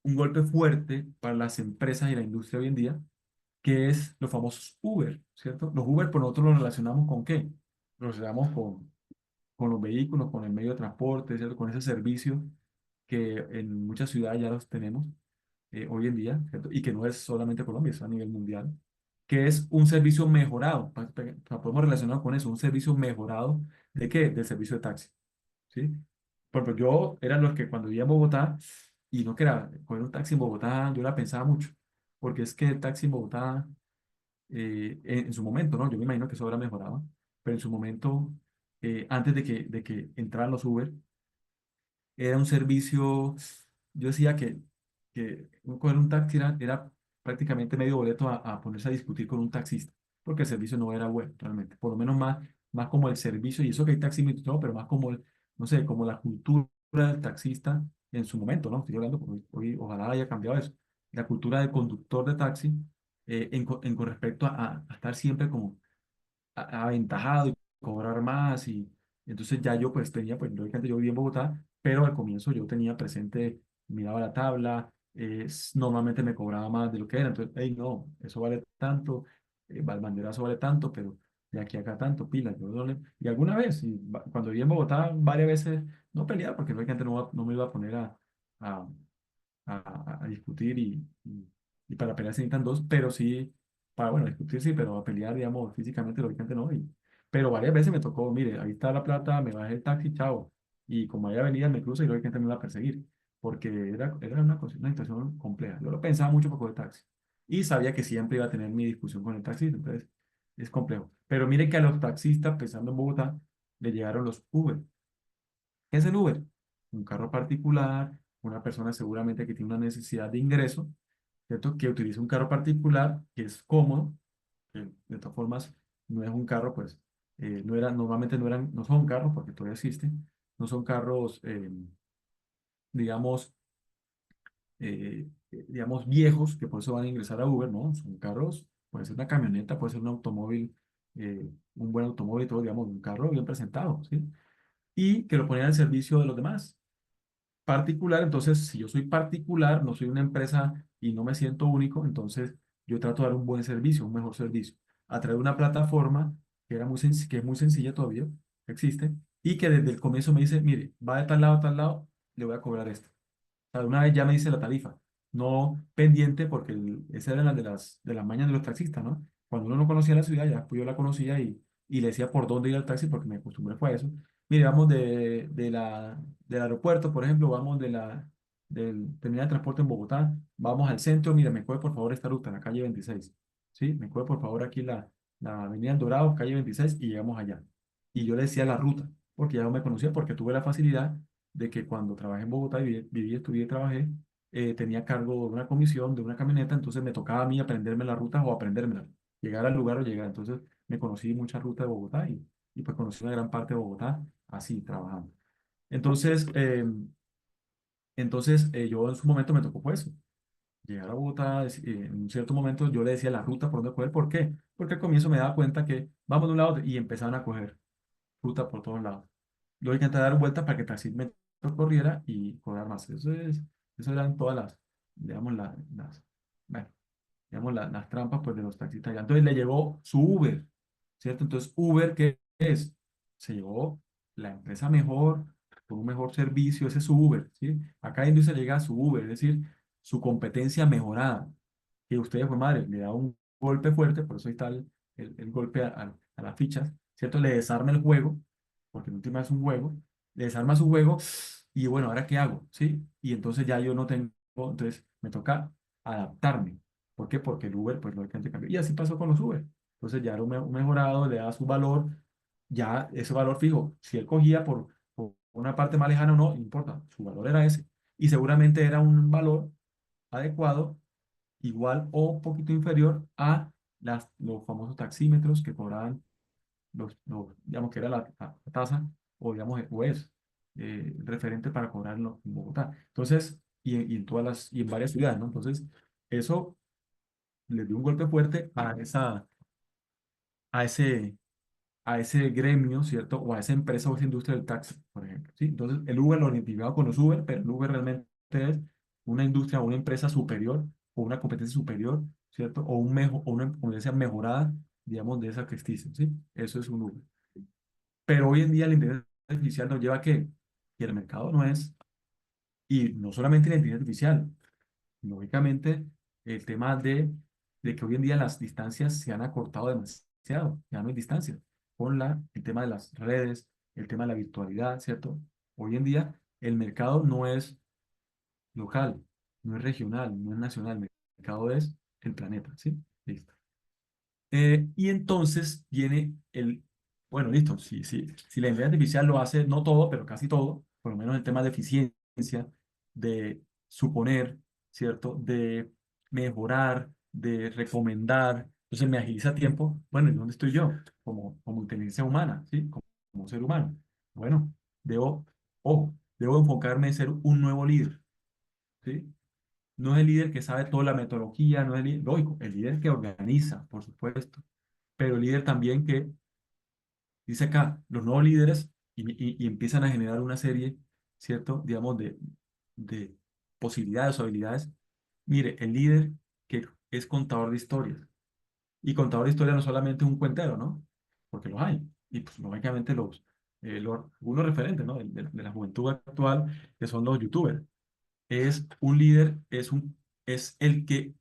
un golpe fuerte para las empresas y la industria hoy en día, que es los famosos Uber, ¿cierto? Los Uber, pues nosotros los relacionamos con ¿qué? Los relacionamos con los vehículos, con el medio de transporte, ¿cierto? Con ese servicio que en muchas ciudades ya los tenemos hoy en día, ¿cierto? Y que no es solamente Colombia, es a nivel mundial, que es un servicio mejorado, podemos relacionarlo con eso, un servicio mejorado ¿de qué? Del servicio de taxi, ¿sí? Por ejemplo, yo era los que cuando vivía en Bogotá y no quería coger un taxi en Bogotá, yo la pensaba mucho, porque es que el taxi en Bogotá, en su momento, ¿no? Yo me imagino que eso ahora mejoraba, pero en su momento, antes de que entraran los Uber, era un servicio, yo decía que coger un taxi era prácticamente medio boleto a ponerse a discutir con un taxista, porque el servicio no era bueno realmente, por lo menos más como el servicio, y eso que hay taxímetros, no, pero más como, no sé, como la cultura del taxista en su momento, ¿no? Estoy hablando, porque hoy ojalá haya cambiado eso, la cultura del conductor de taxi con respecto a estar siempre como aventajado y cobrar más y entonces ya yo pues tenía, pues lógicamente yo vivía en Bogotá, pero al comienzo yo tenía presente, miraba la tabla, normalmente me cobraba más de lo que era, entonces, hey, no, eso vale tanto, Banderazo vale tanto, pero de aquí a acá tanto, pila, yo no y alguna vez, cuando viví en Bogotá, varias veces no peleaba porque lógicamente no me iba a poner a, a discutir y para pelear se necesitan dos, pero sí, para, bueno, discutir sí, pero a pelear, digamos, físicamente, lógicamente no. Pero varias veces me tocó, mire, ahí está la plata, me bajé el taxi, chao. Y como hay avenida, me cruza y lógicamente me iba a perseguir, porque era una situación compleja. Yo lo pensaba mucho para coger taxi y sabía que siempre iba a tener mi discusión con el taxista, entonces es complejo. Pero mire que a los taxistas, pensando en Bogotá, le llegaron los Uber. ¿Qué es el Uber? Un carro particular, una persona seguramente que tiene una necesidad de ingreso, ¿cierto? Que utiliza un carro particular que es cómodo, que de todas formas no es un carro, pues, normalmente no son carros porque todavía existen, no son carros, digamos, digamos, viejos, que por eso van a ingresar a Uber, ¿no? Son carros, puede ser una camioneta, puede ser un automóvil, un buen automóvil, todo, digamos, un carro bien presentado, ¿sí? Y que lo ponían al servicio de los demás particular, entonces si yo soy particular, no soy una empresa y no me siento único, entonces yo trato de dar un buen servicio, un mejor servicio, a través de una plataforma que es muy sencilla todavía, que existe, y que desde el comienzo me dice, mire, va de tal lado a tal lado, le voy a cobrar esto sea, una vez ya me dice la tarifa, no pendiente, porque esa era la de las mañas de los taxistas, ¿no? Cuando uno no conocía la ciudad, ya pues yo la conocía y le decía por dónde ir al taxi, porque me acostumbré fue a eso. Mire, vamos del aeropuerto, por ejemplo, vamos del terminal de transporte en Bogotá, vamos al centro, mire, me coge por favor esta ruta, la calle 26, ¿sí? Me coge por favor aquí la avenida El Dorado, calle 26, y llegamos allá. Y yo le decía la ruta, porque ya no me conocía, porque tuve la facilidad de que cuando trabajé en Bogotá, viví, estudié y trabajé, tenía cargo de una comisión, de una camioneta, entonces me tocaba a mí aprenderme las rutas o aprendérmelas, llegar al lugar o llegar. Entonces me conocí muchas rutas de Bogotá y pues conocí una gran parte de Bogotá así, trabajando. Entonces, yo en su momento me tocó pues llegar a Bogotá, en un cierto momento yo le decía la ruta por dónde coger, ¿por qué? Porque al comienzo me daba cuenta que vamos de un lado y empezaban a coger ruta por todos lados. Luego hay que dar vueltas para que el taxímetro corriera y cobrar más. Eso eran todas digamos, bueno, digamos, las trampas pues, de los taxistas. Ya. Entonces le llegó su Uber, ¿cierto? Entonces, Uber, ¿qué es? Se llevó la empresa mejor, con un mejor servicio, ese es su Uber, ¿sí? Acá en industria llega a su Uber, es decir, su competencia mejorada, que ustedes, pues madre, le da un golpe fuerte, por eso ahí está el golpe a las fichas, ¿cierto? Le desarma el juego, porque en última es un juego, le desarma su juego, y bueno, ¿ahora qué hago? ¿Sí? Y entonces ya yo no tengo, entonces me toca adaptarme. ¿Por qué? Porque el Uber, pues lógicamente cambió. Y así pasó con los Uber. Entonces ya era un mejorado, le da su valor, ya ese valor fijo. Si él cogía por una parte más lejana o no, no importa, su valor era ese. Y seguramente era un valor adecuado, igual o un poquito inferior a los famosos taxímetros que cobraban digamos que era la tasa, o digamos, o es referente para cobrarlo en Bogotá. Entonces, y en y en varias ciudades, ¿no? Entonces, eso le dio un golpe fuerte a ese, a ese gremio, ¿cierto? O a esa empresa o esa industria del taxi, por ejemplo, ¿sí? Entonces, el Uber lo identificaba con los Uber, pero el Uber realmente es una industria o una empresa superior o una competencia superior, ¿cierto? O una competencia mejorada, digamos, de esa que existe, ¿sí? Eso es un Uber. Pero hoy en día la inteligencia artificial nos lleva a que el mercado no es, y no solamente la inteligencia artificial, lógicamente, el tema de que hoy en día las distancias se han acortado demasiado, ya no hay distancias, con el tema de las redes, el tema de la virtualidad, ¿cierto? Hoy en día el mercado no es local, no es regional, no es nacional, el mercado es el planeta, ¿sí? Listo. Y entonces viene bueno, listo, si la inteligencia artificial lo hace, no todo, pero casi todo, por lo menos el tema de eficiencia, de suponer, ¿cierto? De mejorar, de recomendar, entonces me agiliza tiempo, bueno, ¿y dónde estoy yo? Como inteligencia humana, ¿sí? Como ser humano. Bueno, ojo, debo enfocarme en ser un nuevo líder, ¿sí? No es el líder que sabe toda la metodología, no es el líder, lógico, el líder que organiza, por supuesto, pero el líder también que dice acá, los nuevos líderes y empiezan a generar una serie, ¿cierto? Digamos, de posibilidades o habilidades. Mire, el líder que es contador de historias. Y contador de historias no solamente es un cuentero, ¿no? Porque los hay. Y pues lógicamente algunos referentes, ¿no? De la juventud actual, que son los youtubers. Es un líder, es el que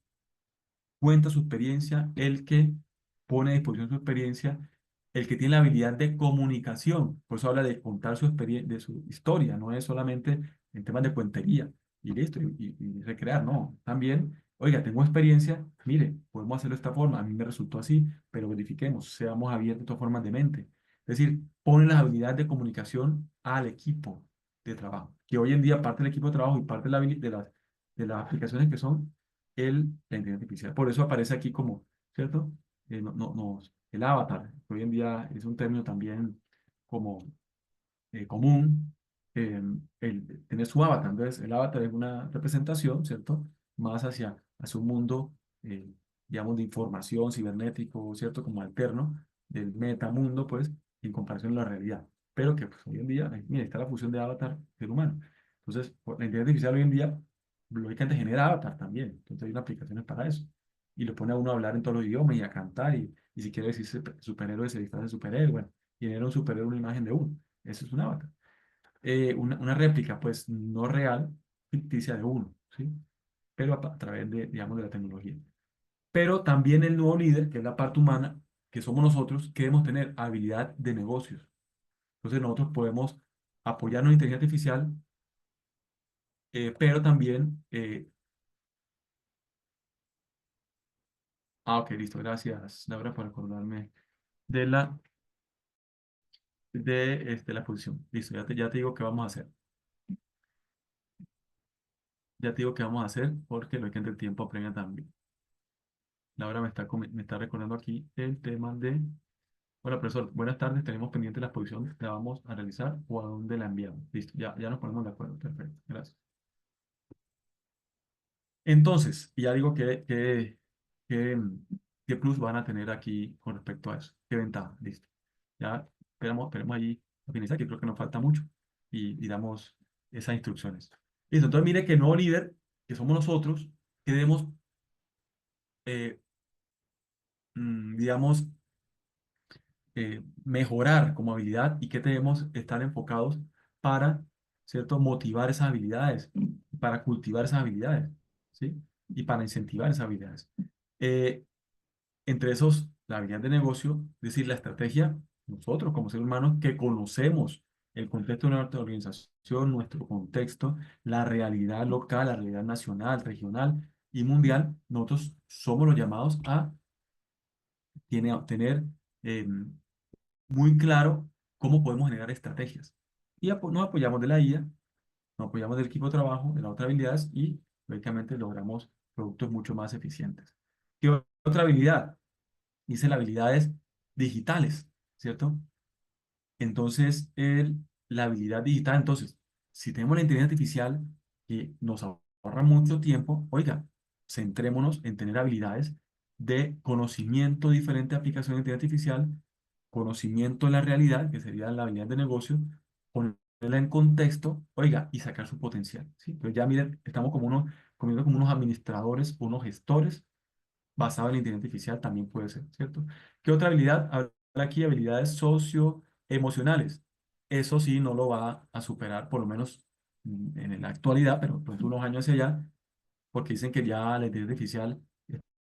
cuenta su experiencia, el que pone a disposición su experiencia, el que tiene la habilidad de comunicación. Por eso habla de contar su experiencia, de su historia, no es solamente en temas de cuentería y listo, y recrear, no. También, oiga, tengo experiencia, mire, podemos hacerlo de esta forma, a mí me resultó así, pero verifiquemos, seamos abiertos a otras formas de mente. Es decir, pone las habilidades de comunicación al equipo de trabajo, que hoy en día parte del equipo de trabajo y parte de, de las aplicaciones que son la inteligencia artificial. Por eso aparece aquí como, ¿cierto? El avatar, que hoy en día es un término también como común, el tener su avatar. Entonces, el avatar es una representación, ¿cierto? Más hacia un mundo, eh, digamos, de información cibernético, ¿cierto? Como alterno del metamundo, pues, en comparación a la realidad. Pero que pues, hoy en día, mira, está la fusión de avatar ser humano. Entonces, la inteligencia artificial hoy en día, lógicamente, genera avatar también. Entonces, hay unas aplicaciones para eso. Y lo pone a uno a hablar en todos los idiomas y a cantar. Y si quiere decirse superhéroe, se disfraza de superhéroe. Bueno, y genera un superhéroe, una imagen de uno. Eso es un avatar. Una réplica, pues no real, ficticia de uno, ¿sí? Pero a través de, digamos, de la tecnología. Pero también el nuevo líder, que es la parte humana, que somos nosotros, queremos tener habilidad de negocios. Entonces nosotros podemos apoyarnos en inteligencia artificial, pero también, ok, listo, gracias, Laura, por acordarme de la posición. Listo, ya te digo qué vamos a hacer. Ya te digo qué vamos a hacer porque lo que entre el tiempo apremia también. Laura me está recordando aquí el tema de... Hola, profesor. Buenas tardes. Tenemos pendiente la exposición. ¿La vamos a realizar o a dónde la enviamos? Listo. Ya nos ponemos de acuerdo. Perfecto. Gracias. Entonces, ya digo que, qué plus van a tener aquí con respecto a eso. ¿Qué ventaja? Listo. Ya esperemos ahí a finalizar, que creo que nos falta mucho. Y damos esas instrucciones. Listo. Entonces, mire que el nuevo líder, que somos nosotros, que debemos, eh, digamos, mejorar como habilidad y que debemos estar enfocados para, ¿cierto?, motivar esas habilidades, para cultivar esas habilidades, ¿sí? Y para incentivar esas habilidades. Eh, Entre esos, la habilidad de negocio, es decir, la estrategia, nosotros como seres humanos que conocemos el contexto de nuestra organización, nuestro contexto, la realidad local, la realidad nacional, regional y mundial, nosotros somos los llamados a tener muy claro cómo podemos generar estrategias. Y nos apoyamos de la IA, nos apoyamos del equipo de trabajo, de las otras habilidades y, lógicamente, logramos productos mucho más eficientes. ¿Qué otra habilidad? Dice las habilidades digitales, ¿cierto? Entonces, la habilidad digital, entonces, si tenemos la inteligencia artificial que nos ahorra mucho tiempo, oiga, centrémonos en tener habilidades de conocimiento de diferentes aplicaciones de inteligencia artificial, conocimiento de la realidad, que sería la habilidad de negocio, ponerla en contexto, oiga, y sacar su potencial, ¿sí? Entonces ya miren, estamos comiendo como unos administradores, unos gestores basado en la inteligencia artificial también puede ser, ¿cierto? ¿Qué otra habilidad? Habla aquí habilidades socioemocionales. Eso sí no lo va a superar, por lo menos en la actualidad, pero pues unos años hacia allá, porque dicen que ya la inteligencia artificial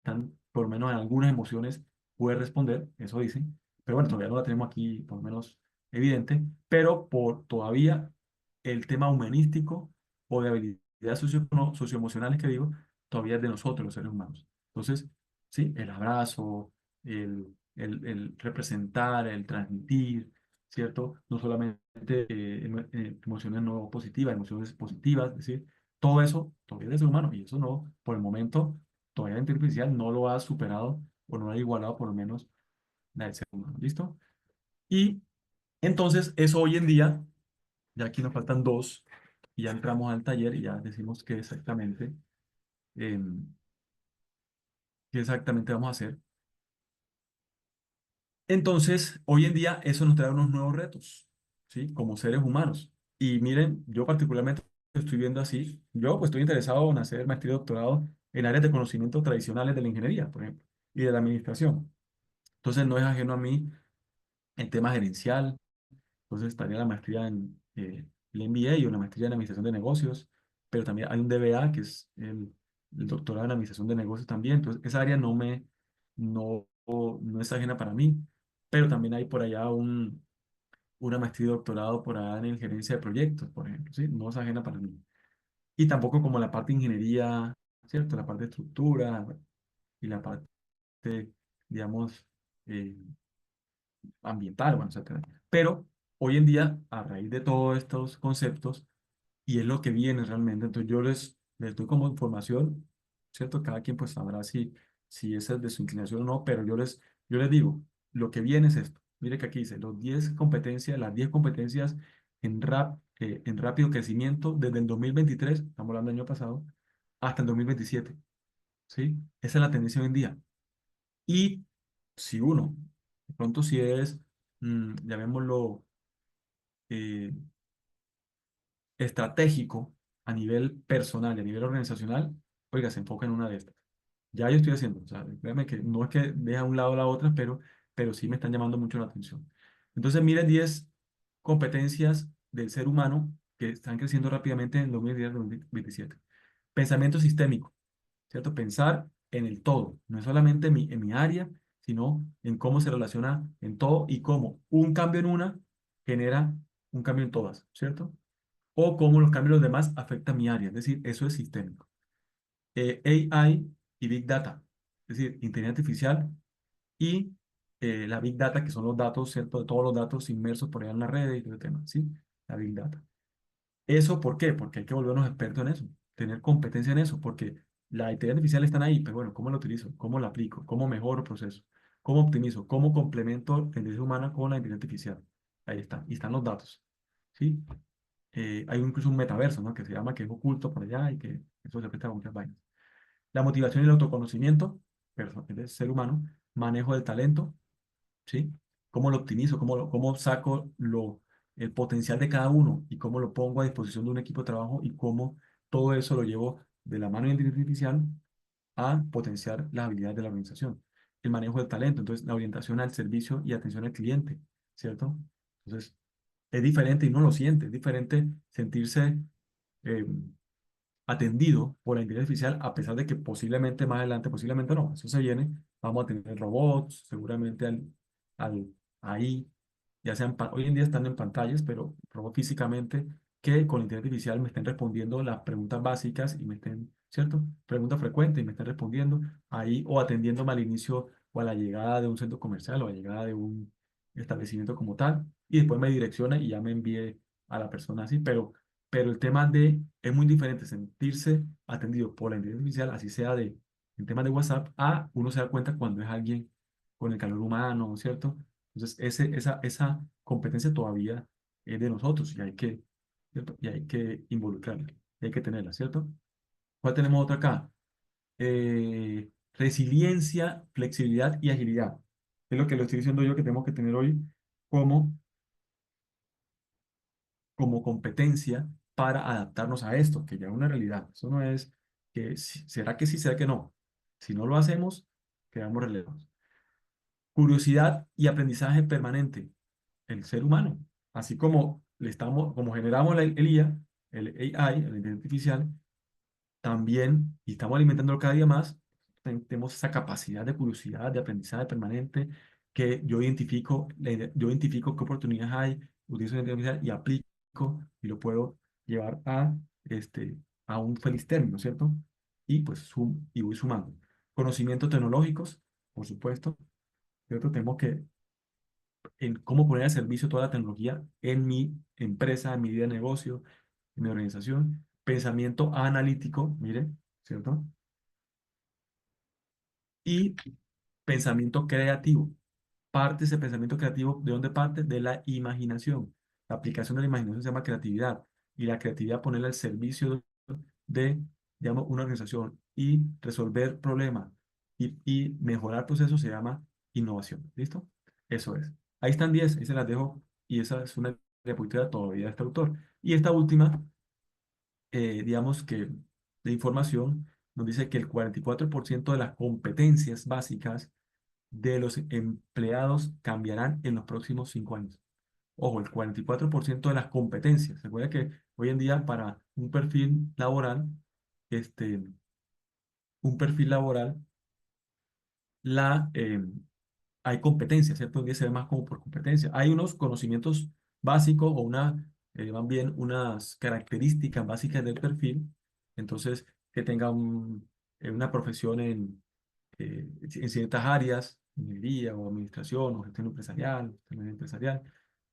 están, por lo menos en algunas emociones, puede responder, eso dicen, pero bueno, todavía no la tenemos aquí, por lo menos evidente, pero por todavía el tema humanístico o de habilidades socioemocionales que digo, todavía es de nosotros, los seres humanos. Entonces, sí, el abrazo, el representar, el transmitir, ¿cierto? No solamente emociones no positivas, emociones positivas, es decir, todo eso todavía es ser humano y eso no, por el momento, todavía la inteligencia artificial no lo ha superado o no lo ha igualado por lo menos la del ser humano, ¿listo? Y entonces eso hoy en día, ya aquí nos faltan dos y ya entramos al taller y ya decimos em, qué exactamente vamos a hacer. Entonces, hoy en día eso nos trae unos nuevos retos, ¿sí? Como seres humanos. Y miren, yo particularmente estoy viendo así, yo pues estoy interesado en hacer maestría y doctorado en áreas de conocimientos tradicionales de la ingeniería, por ejemplo, y de la administración. Entonces, no es ajeno a mí el tema gerencial. Entonces, estaría la maestría en el MBA y una maestría en administración de negocios, pero también hay un DBA que es el doctorado en administración de negocios también. Entonces, esa área no es ajena para mí, pero también hay por allá una maestría y doctorado por allá en gerencia de proyectos, por ejemplo, ¿sí? No es ajena para mí. Y tampoco como la parte de ingeniería, ¿cierto? La parte de estructura y la parte, digamos, eh, ambiental, bueno, etcétera. Pero hoy en día, a raíz de todos estos conceptos, y es lo que viene realmente, entonces les doy como información, ¿cierto? Cada quien pues sabrá si esa es de su inclinación o no, pero yo les digo, lo que viene es esto. Mire que aquí dice, las 10 competencias en rápido crecimiento desde el 2023, estamos hablando del año pasado, hasta el 2027, ¿sí? Esa es la tendencia hoy en día. Y si uno, de pronto si es, llamémoslo, eh, estratégico a nivel personal y a nivel organizacional, oiga, se enfoca en una de estas. Ya yo estoy haciendo, o sea, créanme que no es que deje a un lado la otra, pero sí me están llamando mucho la atención. Entonces, miren 10 competencias del ser humano que están creciendo rápidamente en 2010-2027. Pensamiento sistémico, ¿cierto? Pensar en el todo, no es solamente en mi área, sino en cómo se relaciona en todo y cómo un cambio en una genera un cambio en todas, ¿cierto? O cómo los cambios de los demás afectan mi área, es decir, eso es sistémico. AI y Big Data, es decir, inteligencia artificial y la Big Data, que son los datos, ¿cierto? De todos los datos inmersos por allá en la red y todo el tema, ¿sí? La Big Data. ¿Eso por qué? Porque hay que volvernos expertos en eso, tener competencia en eso, porque la inteligencia artificial están ahí, pero bueno, ¿cómo la utilizo? ¿Cómo la aplico? ¿Cómo mejoro el proceso? ¿Cómo optimizo? ¿Cómo complemento la inteligencia humana con la inteligencia artificial? Ahí está, y están los datos, ¿sí? Hay incluso un metaverso, ¿no? Que se llama, que es oculto por allá y que eso se presta a muchas vainas. La motivación y el autoconocimiento, del ser humano, manejo del talento, ¿sí? ¿Cómo lo optimizo? ¿Cómo saco el potencial de cada uno y cómo lo pongo a disposición de un equipo de trabajo y cómo todo eso lo llevo de la mano de la inteligencia artificial a potenciar las habilidades de la organización? El manejo del talento, entonces la orientación al servicio y atención al cliente, ¿cierto? Entonces, es diferente y no lo siente, es diferente sentirse eh, atendido por la inteligencia artificial, a pesar de que posiblemente más adelante, posiblemente no, eso se viene, vamos a tener robots, seguramente al, ahí, ya sean, hoy en día están en pantallas, pero robots físicamente que con la inteligencia artificial me estén respondiendo las preguntas básicas y me estén, ¿cierto? Preguntas frecuentes y me estén respondiendo ahí o atendiéndome al inicio o a la llegada de un centro comercial o a la llegada de un establecimiento como tal, y después me direcciona y ya me envíe a la persona así, pero el tema es muy diferente sentirse atendido por la inteligencia artificial, así sea en temas de WhatsApp, a uno se da cuenta cuando es alguien con el calor humano, ¿cierto? Entonces, esa competencia todavía es de nosotros y ¿cierto? Y hay que involucrarla, y hay que tenerla, ¿cierto? ¿Cuál tenemos otra acá? Resiliencia, flexibilidad y agilidad. Es lo que le estoy diciendo yo que tenemos que tener hoy como como competencia para adaptarnos a esto, que ya es una realidad. Eso no es será que sí, será que no. Si no lo hacemos, quedamos relegados. Curiosidad y aprendizaje permanente. El ser humano, así como como generamos el IA, el AI, la inteligencia artificial, también, y estamos alimentándolo cada día más, tenemos esa capacidad de curiosidad, de aprendizaje permanente, que yo identifico qué oportunidades hay, utilizo la inteligencia artificial y aplico y lo puedo llevar este, a un feliz término, ¿cierto? Y pues y voy sumando. Conocimientos tecnológicos, por supuesto. ¿cierto? Tenemos que, en cómo poner al servicio toda la tecnología en mi empresa, en mi vida de negocio, en mi organización. Pensamiento analítico, mire, ¿cierto? Y pensamiento creativo. Parte ese pensamiento creativo, ¿de dónde parte? De la imaginación. La aplicación de la imaginación se llama creatividad. Y la creatividad ponerla al servicio de, digamos, una organización y resolver problemas y mejorar procesos se llama innovación. ¿Listo? Eso es. Ahí están 10, ahí se las dejo y esa es una diapositiva todavía de este autor. Y esta última, digamos que de información, nos dice que el 44% de las competencias básicas de los empleados cambiarán en los próximos 5 años. Ojo, el 44% de las competencias. Se acuerda que hoy en día para este, un perfil laboral, la, hay competencias, ¿cierto? Hoy en día se ve más como por competencia. Hay unos conocimientos básicos o van bien unas características básicas del perfil. Entonces, que tenga una profesión en ciertas áreas, ingeniería o administración o gestión empresarial,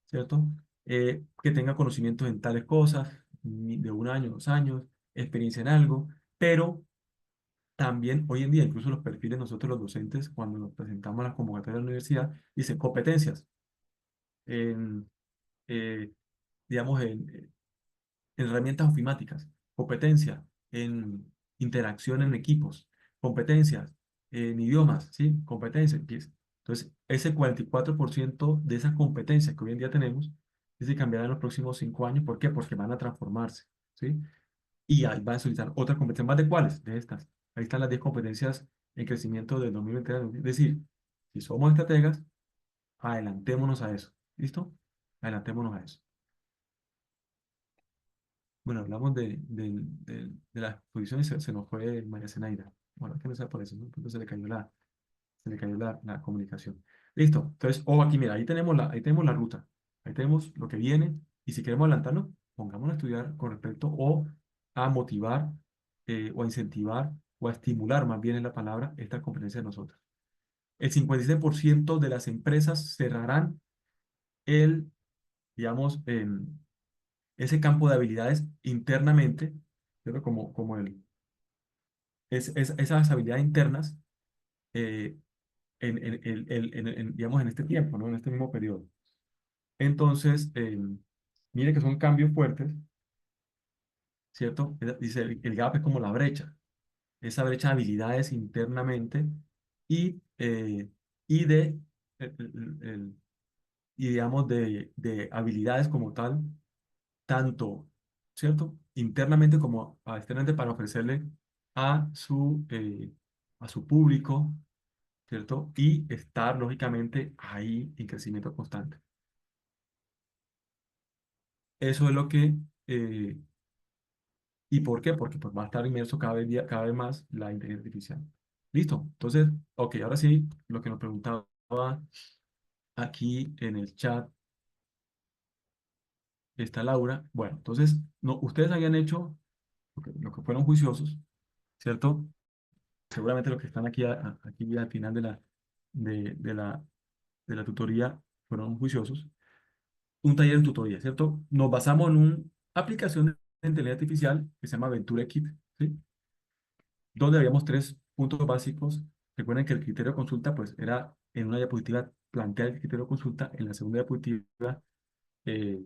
¿cierto? Que tenga conocimientos en tales cosas, de 1 año, 2 años, experiencia en algo, pero también hoy en día, incluso los perfiles nosotros los docentes, cuando nos presentamos a las convocatorias de la universidad, dice competencias en, eh, digamos, en herramientas ofimáticas, competencia en interacción en equipos, competencias en idiomas, ¿sí? Competencias. Entonces, ese 44% de esas competencias que hoy en día tenemos, dice que cambiará en los próximos 5 años. ¿Por qué? Porque van a transformarse, ¿sí? Y ahí van a solicitar otras competencias. ¿Más de cuáles? De estas. Ahí están las 10 competencias en crecimiento del 2020. Es decir, si somos estrategas, adelantémonos a eso. ¿Listo? Adelantémonos a eso. Bueno, hablamos de las posiciones y se nos fue María Zenaida. Bueno, que no sea por eso, ¿no? Entonces se le cayó la comunicación. Listo. Entonces, ojo aquí, mira, ahí tenemos la ruta. Ahí tenemos lo que viene. Y si queremos adelantarlo, pongámonos a estudiar con respecto o a motivar o a incentivar o a estimular, más bien es la palabra, esta competencia de nosotros. El 56% de las empresas cerrarán el, digamos, ese campo de habilidades internamente, ¿cierto? Esas habilidades internas eh, digamos, en este tiempo, ¿no? En este mismo periodo. Entonces, mire que son cambios fuertes, ¿cierto? Dice, el gap es como la brecha, esa brecha de habilidades internamente y, eh, y de, y digamos, de habilidades como tal, tanto, ¿cierto? Internamente como externamente para ofrecerle a su público, ¿cierto? Y estar, lógicamente, ahí en crecimiento constante. Eso es lo que, eh, ¿y por qué? Porque pues, va a estar inmerso cada vez más la inteligencia artificial. Listo. Entonces, ok, ahora sí, lo que nos preguntaba aquí en el chat está Laura. Bueno, entonces, no, ustedes habían hecho lo que fueron juiciosos, ¿cierto? Seguramente los que están aquí al final de la tutoría fueron juiciosos. Un taller en tutoría, ¿cierto? Nos basamos en una aplicación de inteligencia artificial que se llama Ventura Kit, ¿sí? Donde habíamos 3 puntos básicos. Recuerden que el criterio de consulta, pues, era en una diapositiva plantear el criterio de consulta, en la segunda diapositiva eh,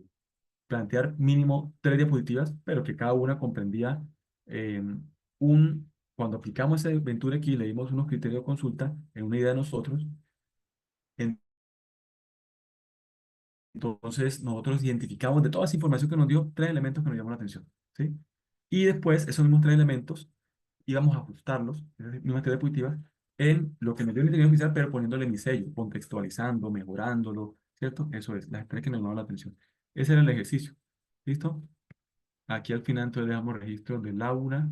plantear mínimo 3 diapositivas, pero que cada una comprendía eh, cuando aplicamos ese Ventura Kit, le dimos unos criterios de consulta en una idea de nosotros. Entonces, nosotros identificamos de toda esa información que nos dio 3 elementos que nos llamaron la atención, ¿sí? Y después, esos mismos 3 elementos, íbamos a ajustarlos, esas mismas 3 diapositivas, en lo que nos dio el ingeniero oficial, pero poniéndole mi sello, contextualizando, mejorándolo, ¿cierto? Eso es, las 3 que nos llamaron la atención. Ese era el ejercicio, ¿listo? Aquí al final entonces dejamos registro de Laura,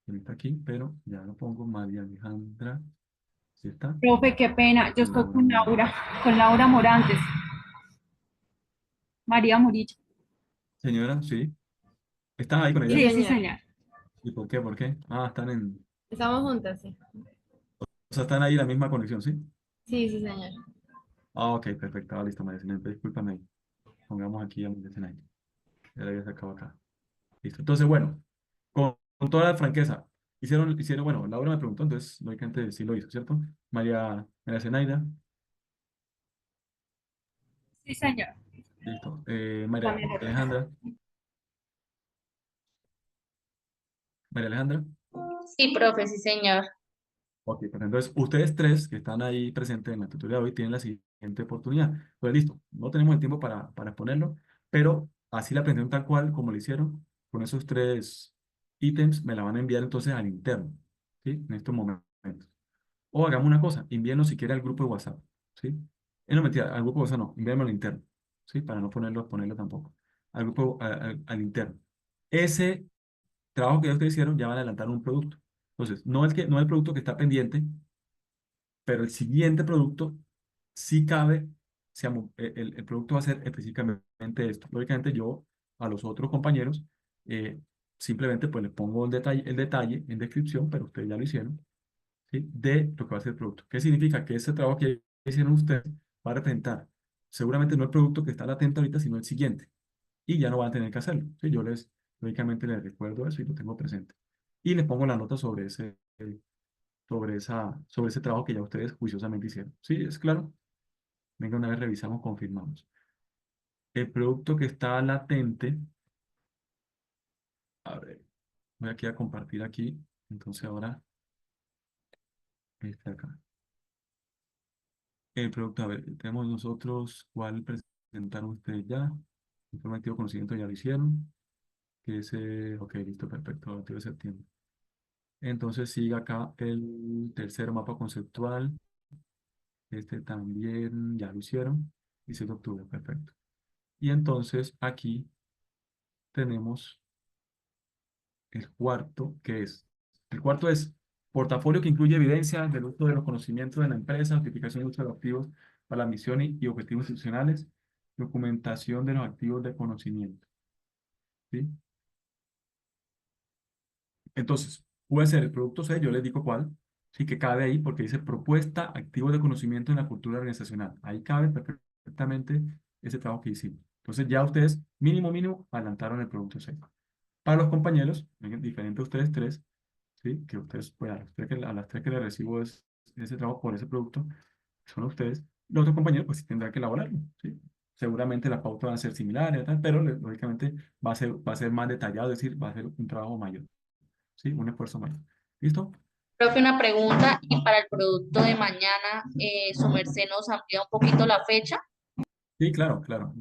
que no está aquí, pero ya lo pongo, María Alejandra, ¿sí está? Profe, qué pena. Yo estoy Laura Morán. Con Laura Morantes, María Murillo. Señora, ¿sí? ¿Están ahí con Sí, ella? sí, señor. Señor. ¿Y por qué? ¿Por qué? Ah, están en... Estamos juntas, sí. O sea, están ahí en la misma conexión, ¿sí? Sí, sí, señor. Ah, ok, perfecto. Ah, listo, María Zenaida. Discúlpame. Pongamos aquí a María Zenaida. Ya la había sacado acá. Listo. Entonces, bueno, con toda la franqueza, bueno, Laura me preguntó, entonces, lógicamente sí lo hizo, ¿cierto? María Zenaida, Sí, señor. listo. María También lo reviso. Alejandra, María Alejandra. Sí, profe, sí, señor. Ok, pues entonces ustedes tres que están ahí presentes en la tutoría de hoy tienen la siguiente oportunidad. Pues listo, no tenemos el tiempo para exponerlo, pero así la aprendieron tal cual como lo hicieron, con esos tres ítems me la van a enviar entonces al interno, ¿sí? En estos momentos. O hagamos una cosa, envíenos si quiere al grupo de WhatsApp, ¿sí? No, mentira, al grupo de WhatsApp no, envíenmelo al interno, ¿sí? Para no ponerlo tampoco. Al grupo, al interno. Ese trabajo que ustedes hicieron ya van a adelantar un producto. Entonces, no el producto que está pendiente, pero el siguiente producto sí cabe, el producto va a ser específicamente esto. Lógicamente yo a los otros compañeros simplemente pues les pongo el detalle en descripción, pero ustedes ya lo hicieron, ¿sí? De lo que va a ser el producto. ¿Qué significa? Que ese trabajo que hicieron ustedes va a representar seguramente no el producto que está latente ahorita, sino el siguiente. Y ya no van a tener que hacerlo, ¿sí? Lógicamente les recuerdo eso y lo tengo presente. Y les pongo la nota sobre ese trabajo que ya ustedes juiciosamente hicieron. ¿Sí? ¿Es claro? Venga, una vez revisamos, confirmamos. El producto que está latente, a ver, voy aquí a compartir aquí. Entonces ahora, este acá. El producto, a ver, tenemos nosotros, ¿cuál presentaron ustedes ya? Informativo conocimiento ya lo hicieron. Que ese, ok, listo, perfecto, 22 de septiembre. Entonces sigue acá el tercer mapa conceptual. Este también ya lo hicieron. 17 de octubre, perfecto. Y entonces aquí tenemos el cuarto es portafolio que incluye evidencia del uso de los conocimientos de la empresa, notificación de uso de los activos para la misión y objetivos institucionales, documentación de los activos de conocimiento. ¿Sí? Entonces, puede ser el producto C, yo les digo cuál, sí que cabe ahí porque dice propuesta, activos de conocimiento en la cultura organizacional. Ahí cabe perfectamente ese trabajo que hicimos. Entonces, ya ustedes, mínimo, adelantaron el producto C. Para los compañeros, diferente a ustedes tres, ¿sí? Que ustedes, pues a las tres que les recibo ese trabajo por ese producto, son ustedes. Los otros compañeros, pues sí tendrán que elaborarlo, ¿sí? Seguramente las pautas van a ser similares, tal, pero lógicamente va a ser más detallado, es decir, va a ser un trabajo mayor, ¿sí? Un esfuerzo mayor. ¿Listo? Profe, una pregunta, y para el producto de mañana, ¿su merced nos amplía un poquito la fecha? Sí, claro, claro.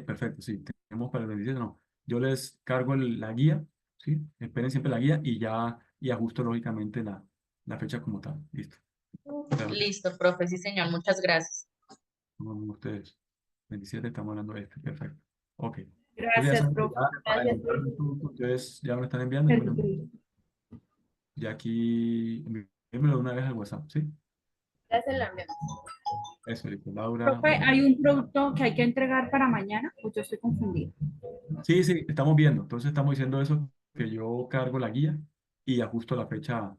Perfecto, sí. Tenemos para el 27, no. Yo les cargo la guía, ¿sí? Esperen siempre la guía y ajusto lógicamente la fecha como tal. Listo. Claro que sí. Listo, profe, sí, señor, muchas gracias. Como ustedes. 27 estamos hablando de este. Perfecto. Ok. Entonces ya Gracias, saben que profe. ya para Gracias encontrar por el producto, ustedes ya me lo están enviando, yo me el lo envío. tutorial. Ya aquí, envíenmelo de una vez al WhatsApp, ¿sí? Gracias, la enviamos. Eso, listo. Laura, Profe, María. ¿hay un producto que hay que entregar para mañana? Pues yo estoy confundida. Sí, sí, estamos viendo. Entonces estamos diciendo eso, que yo cargo la guía y ajusto la fecha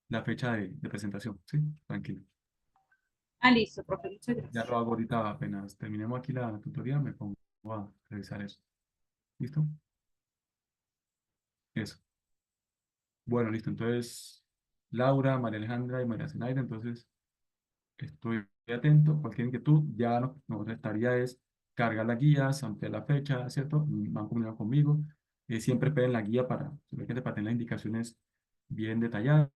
de presentación, ¿sí? Tranquilo. Ah, listo, profe, muchas Ya gracias. lo hago ahorita apenas terminemos aquí la tutoría, me pongo a revisar eso. ¿Listo? Eso. Bueno, listo. Entonces, Laura, María Alejandra y María Zenaida, entonces estoy atento. Cualquier inquietud, ya nos restaría es cargar las guías, ampliar la fecha, ¿cierto? Van comunicando conmigo. Siempre esperen la guía simplemente para tener las indicaciones bien detalladas.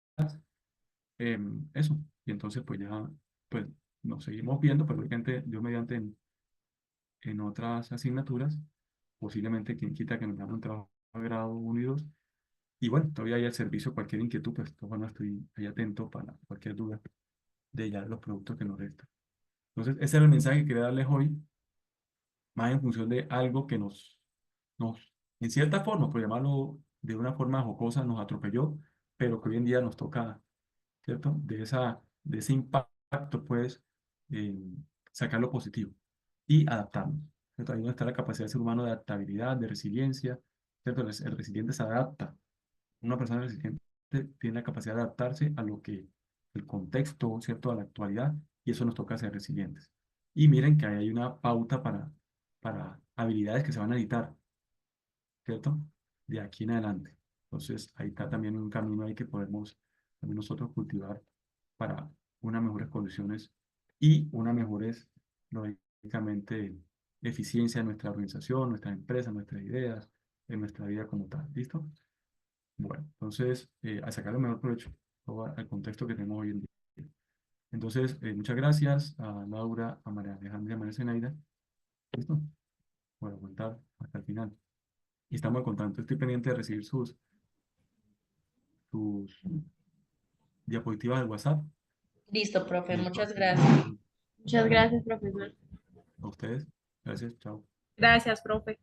Eso. Y entonces, pues ya, pues nos seguimos viendo, pero obviamente yo mediante en otras asignaturas, posiblemente quien quita que nos hagan un trabajo de grado 1 y 2. Y bueno, todavía hay al servicio cualquier inquietud, pues bueno, estoy ahí atento para cualquier duda de ya los productos que nos restan. Entonces, ese era el mensaje que quería darles hoy, más en función de algo que en cierta forma, por llamarlo de una forma jocosa, nos atropelló, pero que hoy en día nos toca, ¿cierto? De ese impacto, pues, eh, sacar lo positivo y adaptarnos, ¿cierto? Ahí donde está la capacidad del ser humano de adaptabilidad, de resiliencia, ¿cierto? El resiliente se adapta. Una persona resiliente tiene la capacidad de adaptarse a lo que el contexto, ¿cierto? A la actualidad y eso nos toca ser resilientes. Y miren que ahí hay una pauta para habilidades que se van a editar, ¿cierto? De aquí en adelante. Entonces, ahí está también un camino ahí que podemos también nosotros cultivar para unas mejores condiciones y una mejores, lógicamente, eficiencia en nuestra organización, nuestras empresas, nuestras ideas, en nuestra vida como tal. ¿Listo? Bueno, entonces, a sacar el mejor provecho todo al contexto que tenemos hoy en día. Entonces, muchas gracias a Laura, a María Alejandra y a María Zenaida, ¿listo? Por aguantar hasta el final. Y estamos en contacto. Estoy pendiente de recibir sus diapositivas del WhatsApp. Listo, profe, Y muchas entonces, gracias. Muchas gracias, profesor. a ustedes. Gracias, chao. Gracias, profe.